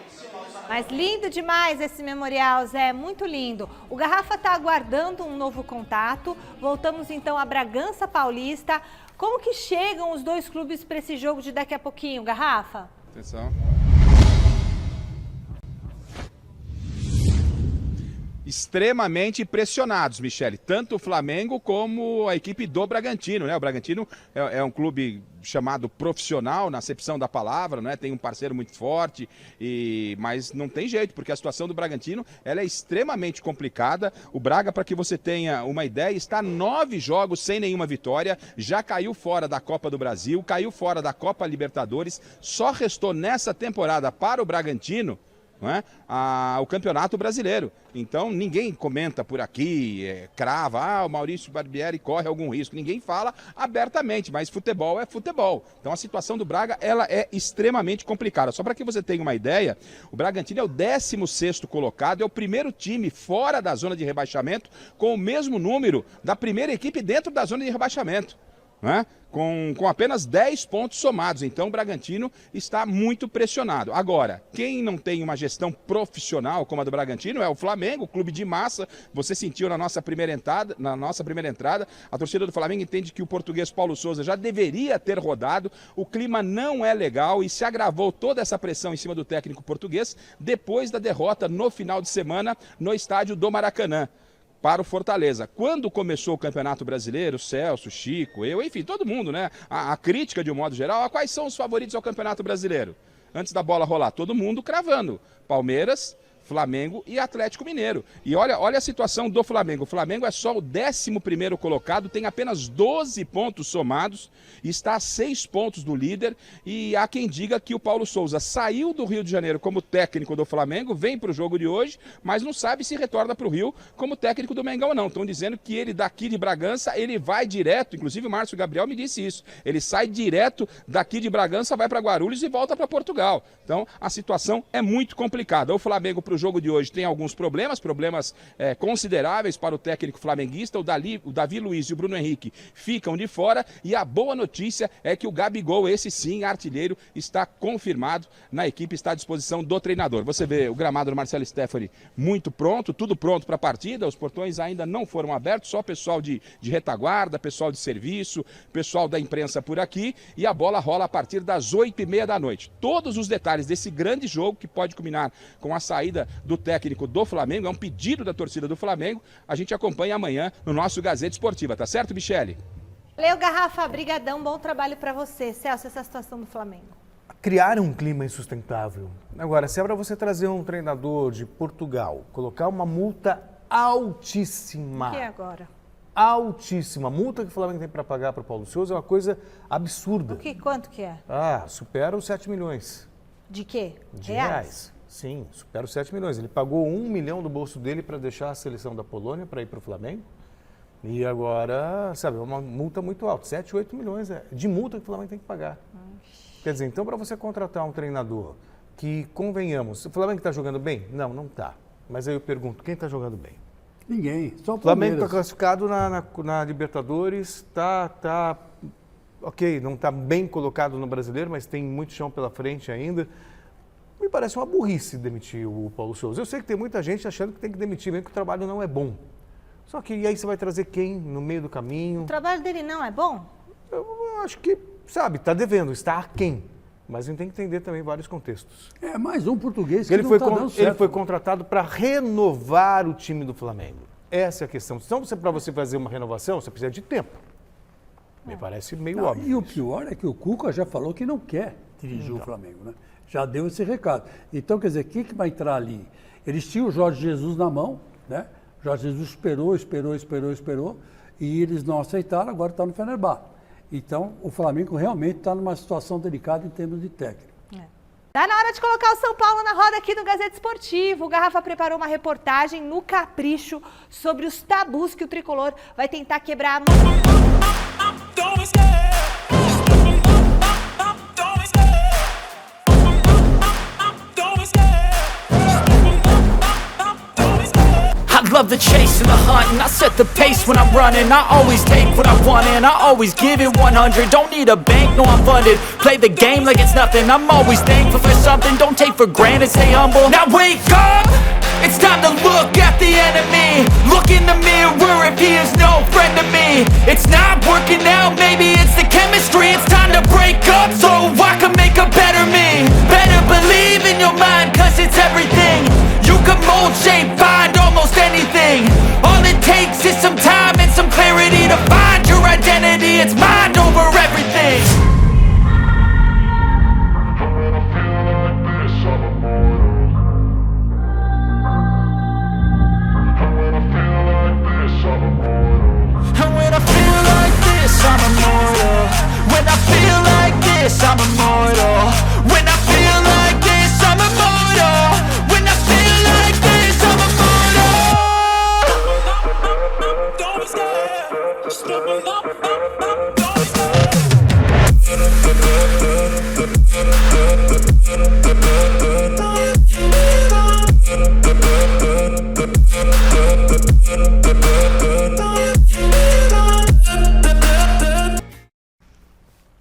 Mas lindo demais esse memorial, Zé, muito lindo. O Garrafa está aguardando um novo contato. Voltamos então a Bragança Paulista. Como que chegam os dois clubes para esse jogo de daqui a pouquinho, Garrafa? Atenção. Extremamente pressionados, Michele, tanto o Flamengo como a equipe do Bragantino, né? O Bragantino é um clube chamado profissional, na acepção da palavra, né? Tem um parceiro muito forte, mas não tem jeito, porque a situação do Bragantino ela é extremamente complicada. O Braga, para que você tenha uma ideia, está 9 jogos sem nenhuma vitória, já caiu fora da Copa do Brasil, caiu fora da Copa Libertadores, só restou nessa temporada para o Bragantino, não é? O Campeonato Brasileiro. Então ninguém comenta por aqui, crava, o Maurício Barbieri corre algum risco. Ninguém fala abertamente, mas futebol é futebol. Então a situação do Braga ela é extremamente complicada. Só para que você tenha uma ideia, o Bragantino é o 16º colocado, é o primeiro time fora da zona de rebaixamento, com o mesmo número da primeira equipe dentro da zona de rebaixamento, né? Com apenas 10 pontos somados. Então o Bragantino está muito pressionado. Agora, quem não tem uma gestão profissional como a do Bragantino é o Flamengo, o clube de massa. Você sentiu na nossa primeira entrada, a torcida do Flamengo entende que o português Paulo Souza já deveria ter rodado. O clima não é legal e se agravou toda essa pressão em cima do técnico português depois da derrota no final de semana no estádio do Maracanã para o Fortaleza. Quando começou o Campeonato Brasileiro, Celso, Chico, eu, enfim, todo mundo, né? A crítica de um modo geral, quais são os favoritos ao Campeonato Brasileiro? Antes da bola rolar, todo mundo cravando. Palmeiras, Flamengo e Atlético Mineiro. E olha a situação do Flamengo. O Flamengo é só o 11º colocado, tem apenas 12 pontos somados, está a 6 pontos do líder. E há quem diga que o Paulo Souza saiu do Rio de Janeiro como técnico do Flamengo, vem para o jogo de hoje, mas não sabe se retorna para o Rio como técnico do Mengão ou não. Estão dizendo que ele daqui de Bragança, ele vai direto, inclusive o Márcio Gabriel me disse isso, ele sai direto daqui de Bragança, vai para Guarulhos e volta para Portugal. Então a situação é muito complicada. O Flamengo para o jogo de hoje tem alguns problemas consideráveis para o técnico flamenguista. O Davi Luiz e o Bruno Henrique ficam de fora e a boa notícia é que o Gabigol, esse sim, artilheiro, está confirmado na equipe, está à disposição do treinador. Você vê o gramado do Marcelo Stefani muito pronto, tudo pronto para a partida, os portões ainda não foram abertos, só pessoal de retaguarda, pessoal de serviço, pessoal da imprensa por aqui, e a bola rola a partir das 8h30 da noite. Todos os detalhes desse grande jogo, que pode culminar com a saída do técnico do Flamengo, é um pedido da torcida do Flamengo, a gente acompanha amanhã no nosso Gazeta Esportiva, tá certo, Michele? Valeu, Garrafa, brigadão, bom trabalho para você. Celso, essa situação do Flamengo. Criar um clima insustentável. Agora, se é para você trazer um treinador de Portugal, colocar uma multa altíssima. O que é agora? Altíssima. A multa que o Flamengo tem para pagar para o Paulo Souza é uma coisa absurda. Quanto que é? Supera os 7 milhões. De quê? De reais. Sim, supera os 7 milhões. Ele pagou 1 milhão do bolso dele para deixar a seleção da Polônia para ir para o Flamengo. E agora, sabe, é uma multa muito alta. 7, 8 milhões de multa que o Flamengo tem que pagar. Quer dizer, então para você contratar um treinador que, convenhamos, o Flamengo está jogando bem? Não, não está. Mas aí eu pergunto, quem está jogando bem? Ninguém, só o Palmeiras. O Flamengo está classificado na Libertadores, ok, não está bem colocado no Brasileiro, mas tem muito chão pela frente ainda. Me parece uma burrice demitir o Paulo Souza. Eu sei que tem muita gente achando que tem que demitir, mesmo que o trabalho não é bom. Só que e aí você vai trazer quem no meio do caminho? O trabalho dele não é bom? Eu acho que, sabe, está devendo, está aquém. Mas a gente tem que entender também vários contextos. É mais um português que ele não foi está dando certo. Ele foi contratado para renovar o time do Flamengo. Essa é a questão. Então, para você fazer uma renovação, você precisa de tempo. Me parece meio óbvio. E o pior é que o Cuca já falou que não quer dirigir o Flamengo, né? Já deu esse recado. Então, quer dizer, quem que vai entrar ali? Eles tinham o Jorge Jesus na mão, né? O Jorge Jesus esperou e eles não aceitaram, agora está no Fenerbahçe. Então, o Flamengo realmente está numa situação delicada em termos de técnico. Tá na hora de colocar o São Paulo na roda aqui no Gazeta Esportivo. O Garrafa preparou uma reportagem no Capricho sobre os tabus que o Tricolor vai tentar quebrar. I love the chase and the hunt, and I set the pace when I'm running. I always take what I want and I always give it 100. Don't need a bank, no I'm funded. Play the game like it's nothing. I'm always thankful for something. Don't take for granted, stay humble. Now wake up, it's time to look at the enemy. Look in the mirror if he is no friend to me. It's not working out, maybe it's the chemistry. It's time to break up so I can make a better me. Better believe in your mind, cause it's everything. You can mold, shape, find almost anything. All it takes is some time and some clarity to find your identity. It's mind over everything. And when I feel like this, I'm immortal. When I feel like this, I'm immortal. When I feel like this, I'm immortal. When I feel like this, I'm immortal. Don't be scared. Just double up.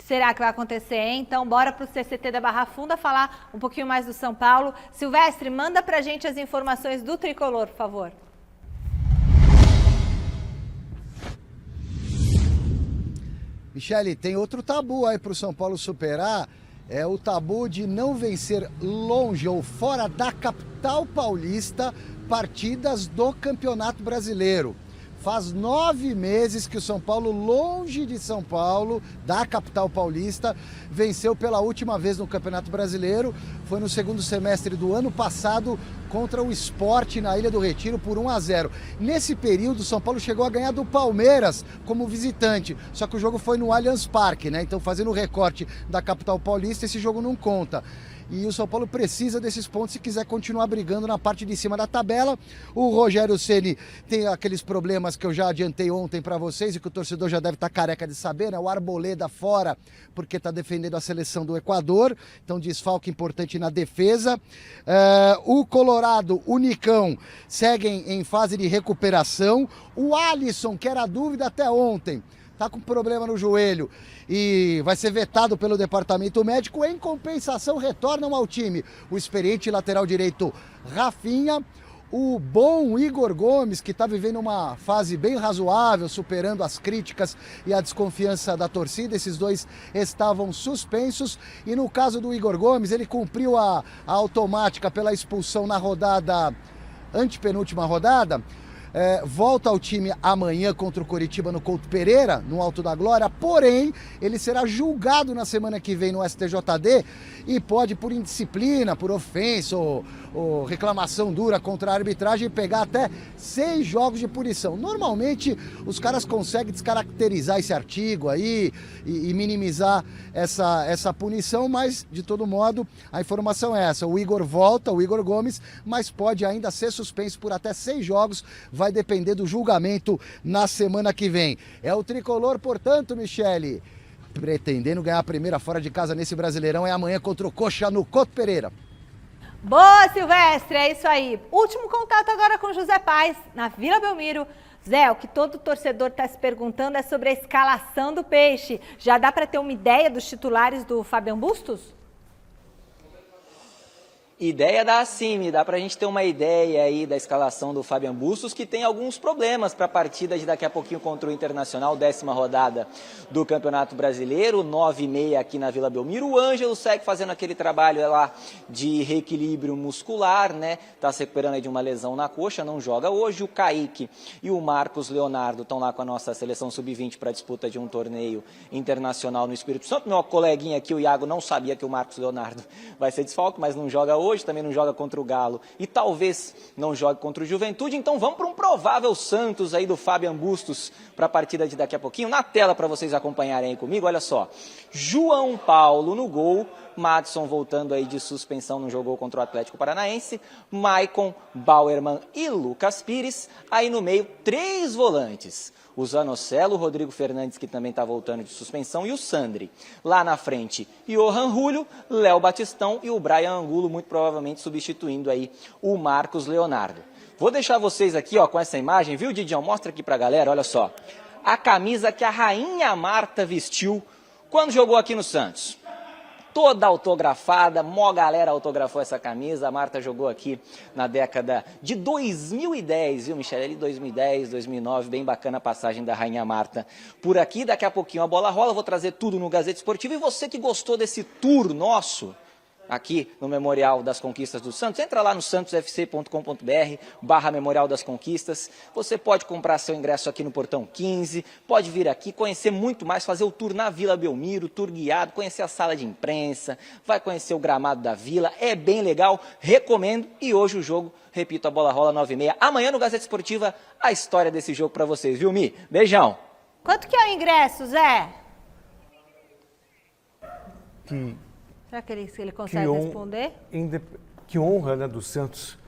Será que vai acontecer, hein? Então, bora pro CCT da Barra Funda falar um pouquinho mais do São Paulo. Silvestre, manda pra gente as informações do Tricolor, por favor. Michele, tem outro tabu aí pro São Paulo superar. É o tabu de não vencer longe ou fora da capital paulista partidas do Campeonato Brasileiro. Faz 9 meses que o São Paulo, longe de São Paulo, da capital paulista, venceu pela última vez no Campeonato Brasileiro. Foi no segundo semestre do ano passado contra o Sport na Ilha do Retiro por 1-0. Nesse período, o São Paulo chegou a ganhar do Palmeiras como visitante, só que o jogo foi no Allianz Parque, né? Então, fazendo o recorte da capital paulista, esse jogo não conta. E o São Paulo precisa desses pontos se quiser continuar brigando na parte de cima da tabela. O Rogério Ceni tem aqueles problemas que eu já adiantei ontem para vocês e que o torcedor já deve estar careca de saber, né? O Arboleda fora porque está defendendo a seleção do Equador, então desfalque importante na defesa. O Colorado, o Nicão, seguem em fase de recuperação. O Alisson, que era dúvida até ontem, está com problema no joelho e vai ser vetado pelo departamento médico. Em compensação, retornam ao time o experiente lateral direito Rafinha, o bom Igor Gomes, que está vivendo uma fase bem razoável, superando as críticas e a desconfiança da torcida. Esses dois estavam suspensos e no caso do Igor Gomes, ele cumpriu a automática pela expulsão na rodada, antepenúltima rodada. Volta ao time amanhã contra o Coritiba no Couto Pereira, no Alto da Glória, porém, ele será julgado na semana que vem no STJD e pode, por indisciplina, por ofensa ou reclamação dura contra a arbitragem, pegar até 6 jogos de punição. Normalmente, os caras conseguem descaracterizar esse artigo aí e minimizar essa punição, mas, de todo modo, a informação é essa. O Igor volta, o Igor Gomes, mas pode ainda ser suspenso por até 6 jogos, vai depender do julgamento na semana que vem. É o Tricolor, portanto, Michele, pretendendo ganhar a primeira fora de casa nesse Brasileirão, é amanhã contra o Coxa no Couto Pereira. Boa, Silvestre, é isso aí. Último contato agora com José Paes, na Vila Belmiro. Zé, o que todo torcedor está se perguntando é sobre a escalação do Peixe. Já dá para ter uma ideia dos titulares do Fabian Bustos? Ideia dá sim, dá pra gente ter uma ideia aí da escalação do Fabian Bustos, que tem alguns problemas para a partida de daqui a pouquinho contra o Internacional, 10ª rodada do Campeonato Brasileiro, 9h30 aqui na Vila Belmiro. O Ângelo segue fazendo aquele trabalho lá de reequilíbrio muscular, né? Tá se recuperando aí de uma lesão na coxa, não joga hoje. O Kaique e o Marcos Leonardo estão lá com a nossa seleção sub-20 para disputa de um torneio internacional no Espírito Santo. Meu coleguinha aqui, o Iago, não sabia que o Marcos Leonardo vai ser desfalque, mas não joga hoje. hoje, também não joga contra o Galo e talvez não jogue contra o Juventude. Então vamos para um provável Santos aí do Fabian Bustos para a partida de daqui a pouquinho. Na tela para vocês acompanharem aí comigo, olha só. João Paulo no gol, Madison voltando aí de suspensão, não jogou contra o Atlético Paranaense, Maicon, Bauerman e Lucas Pires. Aí no meio, 3 volantes. O Zanocelo, o Rodrigo Fernandes, que também está voltando de suspensão, e o Sandri. Lá na frente, Johan Julio, Léo Batistão e o Brian Angulo, muito provavelmente substituindo aí o Marcos Leonardo. Vou deixar vocês aqui ó, com essa imagem, viu, Didião? Mostra aqui pra galera, olha só. A camisa que a Rainha Marta vestiu quando jogou aqui no Santos. Toda autografada, mó galera autografou essa camisa. A Marta jogou aqui na década de 2010, viu, Michele? Ali 2010, 2009, bem bacana a passagem da Rainha Marta por aqui. Daqui a pouquinho a bola rola, vou trazer tudo no Gazeta Esportiva. E você que gostou desse tour nosso aqui no Memorial das Conquistas do Santos, entra lá no santosfc.com.br/Memorial das Conquistas. Você pode comprar seu ingresso aqui no Portão 15, pode vir aqui, conhecer muito mais, fazer o tour na Vila Belmiro, tour guiado, conhecer a sala de imprensa, vai conhecer o gramado da Vila, é bem legal, recomendo. E hoje o jogo, repito, a bola rola 9h30. Amanhã no Gazeta Esportiva, a história desse jogo para vocês, viu, Mi? Beijão! Quanto que é o ingresso, Zé? Será que ele consegue responder? Que honra, né, do Santos.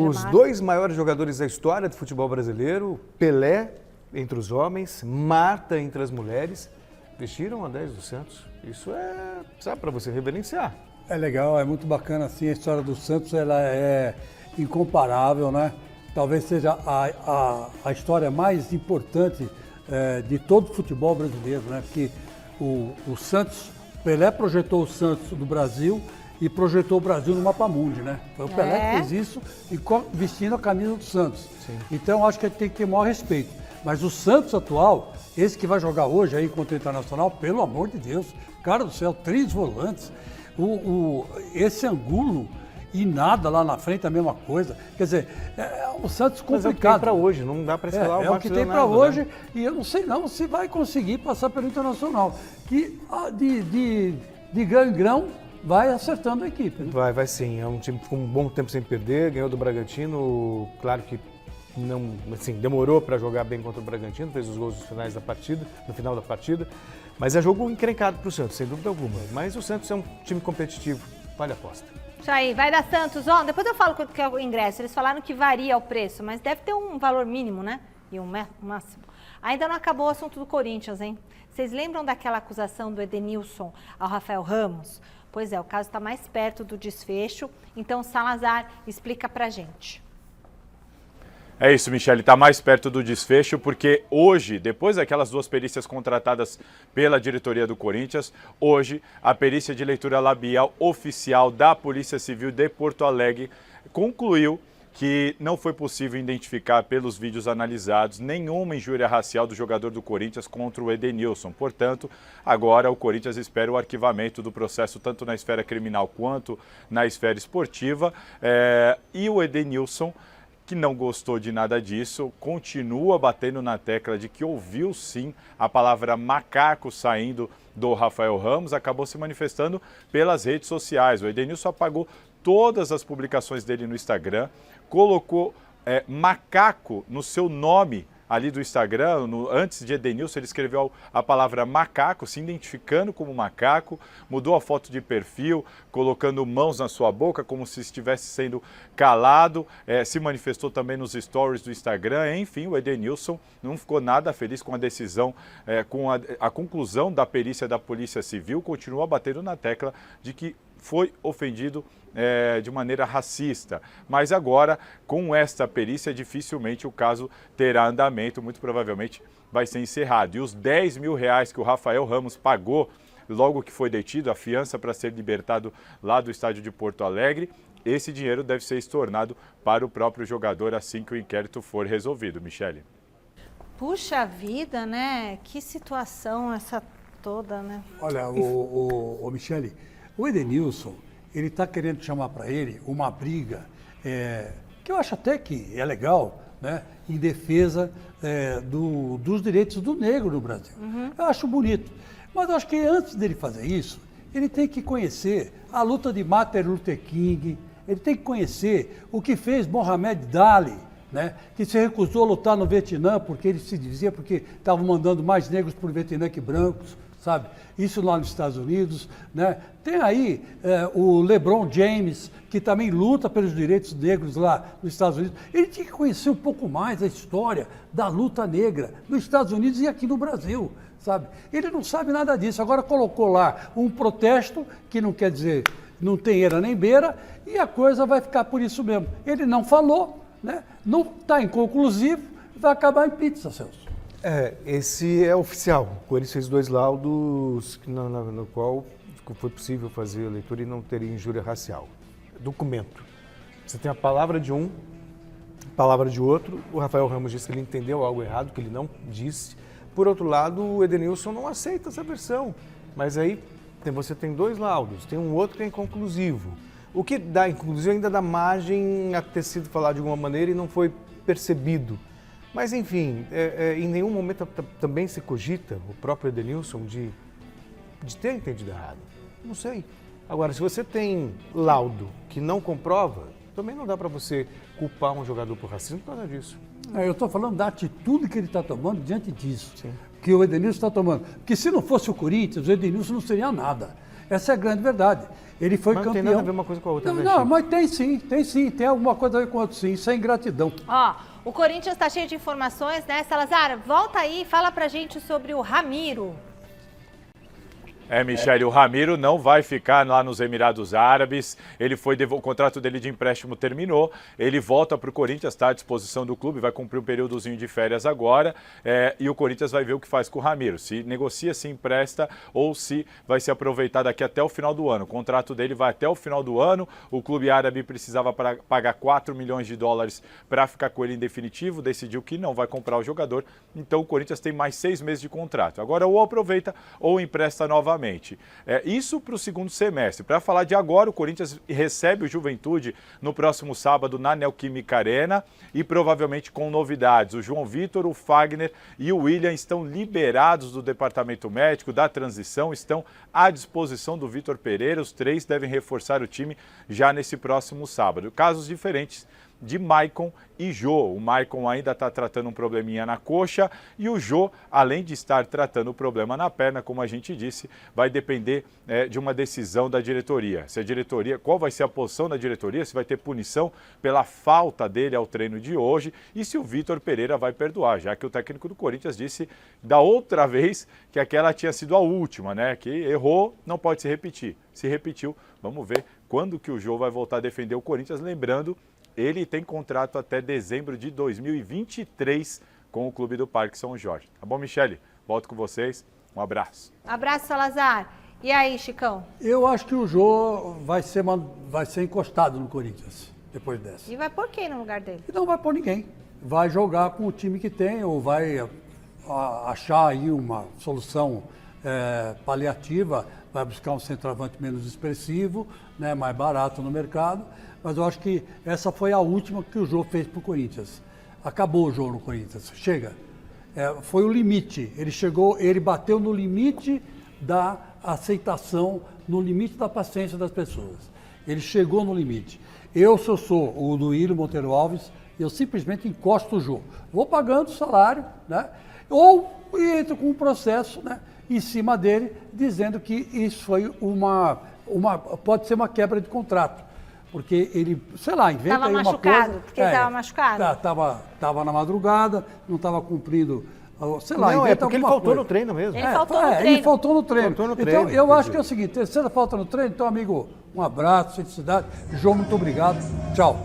Os 2 maiores jogadores da história do futebol brasileiro, Pelé entre os homens, Marta entre as mulheres, vestiram a 10 do Santos. Isso é, sabe, para você reverenciar. É legal, é muito bacana assim, a história do Santos ela é incomparável, né? Talvez seja a história mais importante de todo o futebol brasileiro, né? Porque o Santos... Pelé projetou o Santos do Brasil e projetou o Brasil no Mapa Mundi, né? Foi o Pelé que fez isso e vestindo a camisa do Santos. Sim. Então, acho que a gente tem que ter o maior respeito. Mas o Santos atual, esse que vai jogar hoje aí contra o Internacional, pelo amor de Deus, cara do céu, 3 volantes. Esse Angulo e nada lá na frente, a mesma coisa. Quer dizer, o Santos complicado. Mas é o que tem para hoje, não dá para escalar o Marcos Leonardo. É o que tem para hoje, né? E eu não sei não se vai conseguir passar pelo Internacional, que de grão em grão vai acertando a equipe. Né? Vai sim, é um time que ficou um bom tempo sem perder, ganhou do Bragantino, claro que não, assim, demorou para jogar bem contra o Bragantino, fez os gols no final da partida, mas é jogo encrencado para o Santos, sem dúvida alguma. Mas o Santos é um time competitivo, vale a aposta. Isso aí, vai dar Santos. Ó, depois eu falo quanto que é o ingresso. Eles falaram que varia o preço, mas deve ter um valor mínimo, né? E um máximo. Ainda não acabou o assunto do Corinthians, hein? Vocês lembram daquela acusação do Edenilson ao Rafael Ramos? Pois é, o caso está mais perto do desfecho. Então, Salazar explica pra gente. É isso, Michele, está mais perto do desfecho, porque hoje, depois daquelas 2 perícias contratadas pela diretoria do Corinthians, hoje a perícia de leitura labial oficial da Polícia Civil de Porto Alegre concluiu que não foi possível identificar pelos vídeos analisados nenhuma injúria racial do jogador do Corinthians contra o Edenilson. Portanto, agora o Corinthians espera o arquivamento do processo tanto na esfera criminal quanto na esfera esportiva. E o Edenilson, que não gostou de nada disso, continua batendo na tecla de que ouviu sim a palavra macaco saindo do Rafael Ramos, acabou se manifestando pelas redes sociais. O Edenilson apagou todas as publicações dele no Instagram, colocou macaco no seu nome ali do Instagram, antes de Edenilson, ele escreveu a palavra macaco, se identificando como macaco, mudou a foto de perfil, colocando mãos na sua boca, como se estivesse sendo calado, se manifestou também nos stories do Instagram. Enfim, o Edenilson não ficou nada feliz com a decisão, com a conclusão da perícia da Polícia Civil, continua batendo na tecla de que foi ofendido de maneira racista. Mas agora, com esta perícia, dificilmente o caso terá andamento, muito provavelmente vai ser encerrado. E os 10 mil reais que o Rafael Ramos pagou logo que foi detido, a fiança para ser libertado lá do estádio de Porto Alegre, esse dinheiro deve ser estornado para o próprio jogador assim que o inquérito for resolvido. Michele. Puxa vida, né? Que situação essa toda, né? Olha, o Michele, o Edenilson, ele está querendo chamar para ele uma briga, que eu acho até que é legal, né, em defesa dos direitos do negro no Brasil. Uhum. Eu acho bonito. Mas eu acho que antes dele fazer isso, Ele tem que conhecer a luta de Martin Luther King, ele tem que conhecer o que fez Mohamed Ali, né, que se recusou a lutar no Vietnã, porque ele se dizia porque estavam mandando mais negros para o Vietnã que brancos, sabe? Isso lá nos Estados Unidos, né? Tem aí o LeBron James, que também luta pelos direitos negros lá nos Estados Unidos. Ele tinha que conhecer um pouco mais a história da luta negra nos Estados Unidos e aqui no Brasil, sabe? Ele não sabe nada disso. Agora colocou lá um protesto, que não quer dizer, não tem eira nem beira, e a coisa vai ficar por isso mesmo. Ele não falou, né? Não está inconclusivo, vai acabar em pizza, Celso. Esse é oficial. O Corinthians fez 2 laudos no qual foi possível fazer a leitura e não teria injúria racial. Documento. Você tem a palavra de um, a palavra de outro. O Rafael Ramos disse que ele entendeu algo errado, que ele não disse. Por outro lado, o Edenilson não aceita essa versão. Mas aí você tem 2 laudos, tem um outro que é inconclusivo. O que dá inconclusivo ainda dá margem a ter sido falado de alguma maneira e não foi percebido. Mas, enfim, em nenhum momento também se cogita o próprio Edenilson de ter entendido errado. Não sei. Agora, se você tem laudo que não comprova, também não dá para você culpar um jogador por racismo por causa disso. Eu estou falando da atitude que ele está tomando diante disso. Sim. Que o Edenilson está tomando. Porque se não fosse o Corinthians, o Edenilson não seria nada. Essa é a grande verdade. Ele foi campeão. Não tem nada a ver uma coisa com a outra, Não, mas tem sim. Tem alguma coisa a ver com a outra sim. Isso é ingratidão. O Corinthians está cheio de informações, né? Salazar, volta aí e fala pra gente sobre o Ramiro. Michele, o Ramiro não vai ficar lá nos Emirados Árabes, o contrato dele de empréstimo terminou, ele volta para o Corinthians, está à disposição do clube, vai cumprir um períodozinho de férias agora, e o Corinthians vai ver o que faz com o Ramiro, se negocia, se empresta ou se vai ser aproveitado daqui até o final do ano. O contrato dele vai até o final do ano, o clube árabe precisava pagar 4 milhões de dólares para ficar com ele em definitivo, decidiu que não vai comprar o jogador, então o Corinthians tem mais 6 meses de contrato. Agora ou aproveita ou empresta novamente. Isso para o segundo semestre. Para falar de agora, o Corinthians recebe o Juventude no próximo sábado na Neoquímica Arena e provavelmente com novidades. O João Vitor, o Fagner e o William estão liberados do departamento médico, da transição, estão à disposição do Vitor Pereira. Os 3 devem reforçar o time já nesse próximo sábado. Casos diferentes de Maicon e Jô. O Maicon ainda está tratando um probleminha na coxa e o Jô, além de estar tratando o problema na perna, como a gente disse, vai depender de uma decisão da diretoria. Se a diretoria, qual vai ser a posição da diretoria, se vai ter punição pela falta dele ao treino de hoje e se o Vitor Pereira vai perdoar, já que o técnico do Corinthians disse da outra vez que aquela tinha sido a última, né? Que errou, não pode se repetir. Se repetiu, vamos ver quando que o Jô vai voltar a defender o Corinthians, lembrando, ele tem contrato até dezembro de 2023 com o Clube do Parque São Jorge. Tá bom, Michele? Volto com vocês. Um abraço. Abraço, Salazar. E aí, Chicão? Eu acho que o Jô vai ser encostado no Corinthians depois dessa. E vai pôr quem no lugar dele? E não vai pôr ninguém. Vai jogar com o time que tem ou vai achar aí uma solução paliativa, vai buscar um centroavante menos expressivo, né, mais barato no mercado. Mas eu acho que essa foi a última que o Jô fez para o Corinthians. Acabou o Jô no Corinthians. Chega. Foi o limite. Ele bateu no limite da aceitação, no limite da paciência das pessoas. Ele chegou no limite. Se eu sou o Duílio Monteiro Alves, eu simplesmente encosto o Jô. Vou pagando o salário, né? Ou entro com um processo, né, em cima dele, dizendo que isso foi pode ser uma quebra de contrato. Porque ele, sei lá, inventa aí uma coisa... Estava machucado, porque ele estava machucado. Estava na madrugada, não estava cumprindo, sei lá, não, inventa porque ele faltou no treino mesmo. Ele faltou no treino. Então, eu acho que é o seguinte, terceira falta no treino, então, amigo, um abraço, felicidade. João, muito obrigado. Tchau.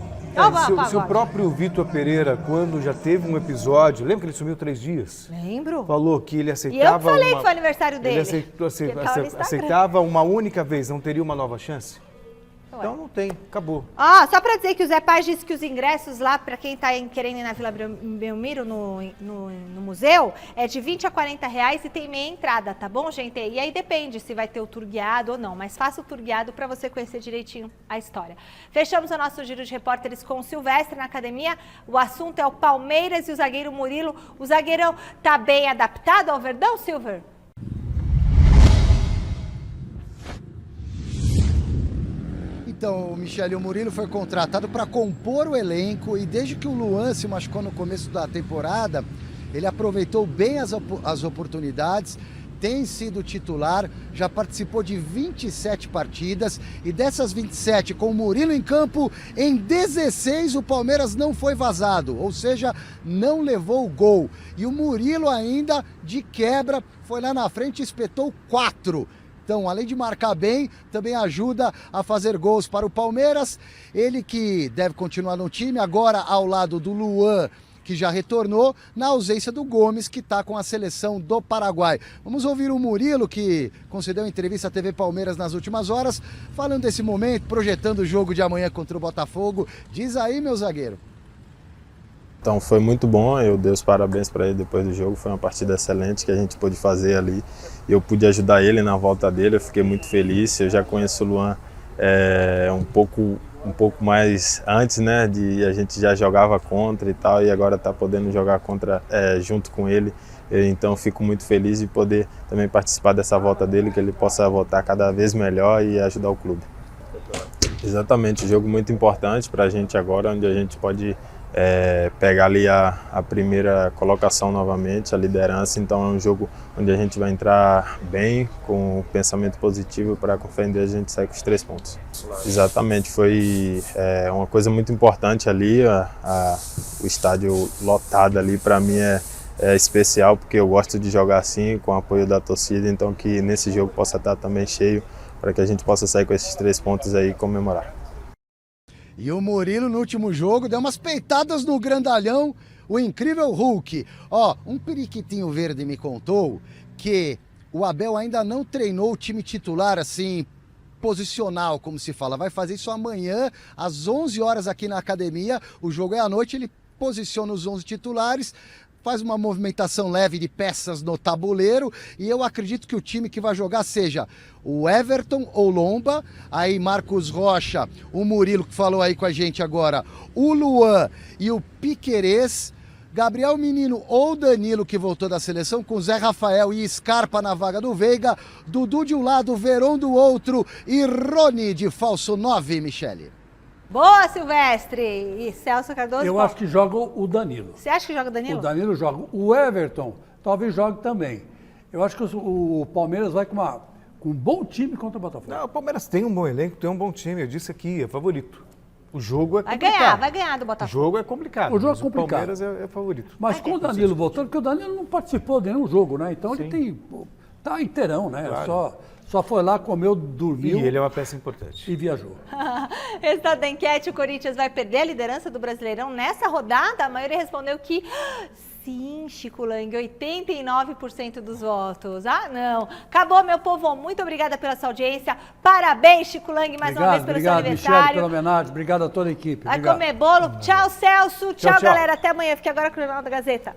Se o próprio Vitor Pereira, quando já teve um episódio, lembra que ele sumiu 3 dias? Lembro. Falou que ele aceitava... E eu falei que foi aniversário dele. Ele aceitava uma única vez, não teria uma nova chance? Então não tem, acabou. Só para dizer que o Zé Paz disse que os ingressos lá, para quem está querendo ir na Vila Belmiro, no museu, é de 20 a 40 reais e tem meia entrada, tá bom, gente? E aí depende se vai ter o tour guiado ou não, mas faça o tour guiado para você conhecer direitinho a história. Fechamos o nosso giro de repórteres com o Silvestre na academia. O assunto é o Palmeiras e o zagueiro Murilo. O zagueirão tá bem adaptado ao Verdão, Silver? Então, Michele, o Murilo foi contratado para compor o elenco e desde que o Luan se machucou no começo da temporada, ele aproveitou bem as oportunidades, tem sido titular, já participou de 27 partidas e dessas 27, com o Murilo em campo, em 16 o Palmeiras não foi vazado, ou seja, não levou o gol. E o Murilo ainda, de quebra, foi lá na frente e espetou 4. Então, além de marcar bem, também ajuda a fazer gols para o Palmeiras. Ele que deve continuar no time, agora ao lado do Luan, que já retornou, na ausência do Gomes, que está com a seleção do Paraguai. Vamos ouvir o Murilo, que concedeu entrevista à TV Palmeiras nas últimas horas, falando desse momento, projetando o jogo de amanhã contra o Botafogo. Diz aí, meu zagueiro. Então foi muito bom, eu dei os parabéns para ele depois do jogo, foi uma partida excelente que a gente pôde fazer ali. Eu pude ajudar ele na volta dele, eu fiquei muito feliz. Eu já conheço o Luan um pouco mais antes, né, a gente já jogava contra e tal, e agora está podendo jogar junto com ele. Então fico muito feliz de poder também participar dessa volta dele, que ele possa voltar cada vez melhor e ajudar o clube. Exatamente, um jogo muito importante para a gente agora, onde a gente pode pegar ali a primeira colocação novamente, a liderança. Então é um jogo onde a gente vai entrar bem, com um pensamento positivo, para com fé em Deus a gente sair com os 3 pontos. Exatamente, foi uma coisa muito importante ali, o estádio lotado ali para mim é especial, porque eu gosto de jogar assim, com o apoio da torcida, então que nesse jogo possa estar também cheio, para que a gente possa sair com esses 3 pontos aí e comemorar. E o Murilo, no último jogo, deu umas peitadas no grandalhão, o incrível Hulk. Ó, um periquitinho verde me contou que o Abel ainda não treinou o time titular, assim, posicional, como se fala. Vai fazer isso amanhã, às 11 horas aqui na academia. O jogo é à noite, ele posiciona os 11 titulares, faz uma movimentação leve de peças no tabuleiro e eu acredito que o time que vai jogar seja o Everton ou Lomba, aí Marcos Rocha, o Murilo que falou aí com a gente agora, o Luan e o Piquerez, Gabriel Menino ou Danilo que voltou da seleção, com Zé Rafael e Scarpa na vaga do Veiga, Dudu de um lado, Verón do outro e Rony de falso 9, Michele. Boa, Silvestre! E Celso Cardoso? Eu acho que joga o Danilo. Você acha que joga o Danilo? O Danilo joga. O Everton talvez jogue também. Eu acho que o Palmeiras vai com um bom time contra o Botafogo. Não, o Palmeiras tem um bom elenco, tem um bom time. Eu disse aqui, é favorito. O jogo é complicado. Vai ganhar do Botafogo. O jogo é complicado. O jogo é complicado. O Palmeiras é favorito. Mas com o Danilo voltando, porque o Danilo não participou de nenhum jogo, né? Então ele tá inteirão, né? Claro. Só foi lá, comeu, dormiu. E ele é uma peça importante. E viajou. Resultado da enquete, o Corinthians vai perder a liderança do Brasileirão nessa rodada? A maioria respondeu que sim, Chico Lang, 89% dos votos. Ah, não. Acabou, meu povo. Muito obrigada pela sua audiência. Parabéns, Chico Lang, mais uma vez pelo seu aniversário. Obrigado, Michele, pela homenagem. Obrigado a toda a equipe. Vai comer bolo. Tchau, Celso. Tchau, galera. Até amanhã. Fique agora com o Jornal da Gazeta.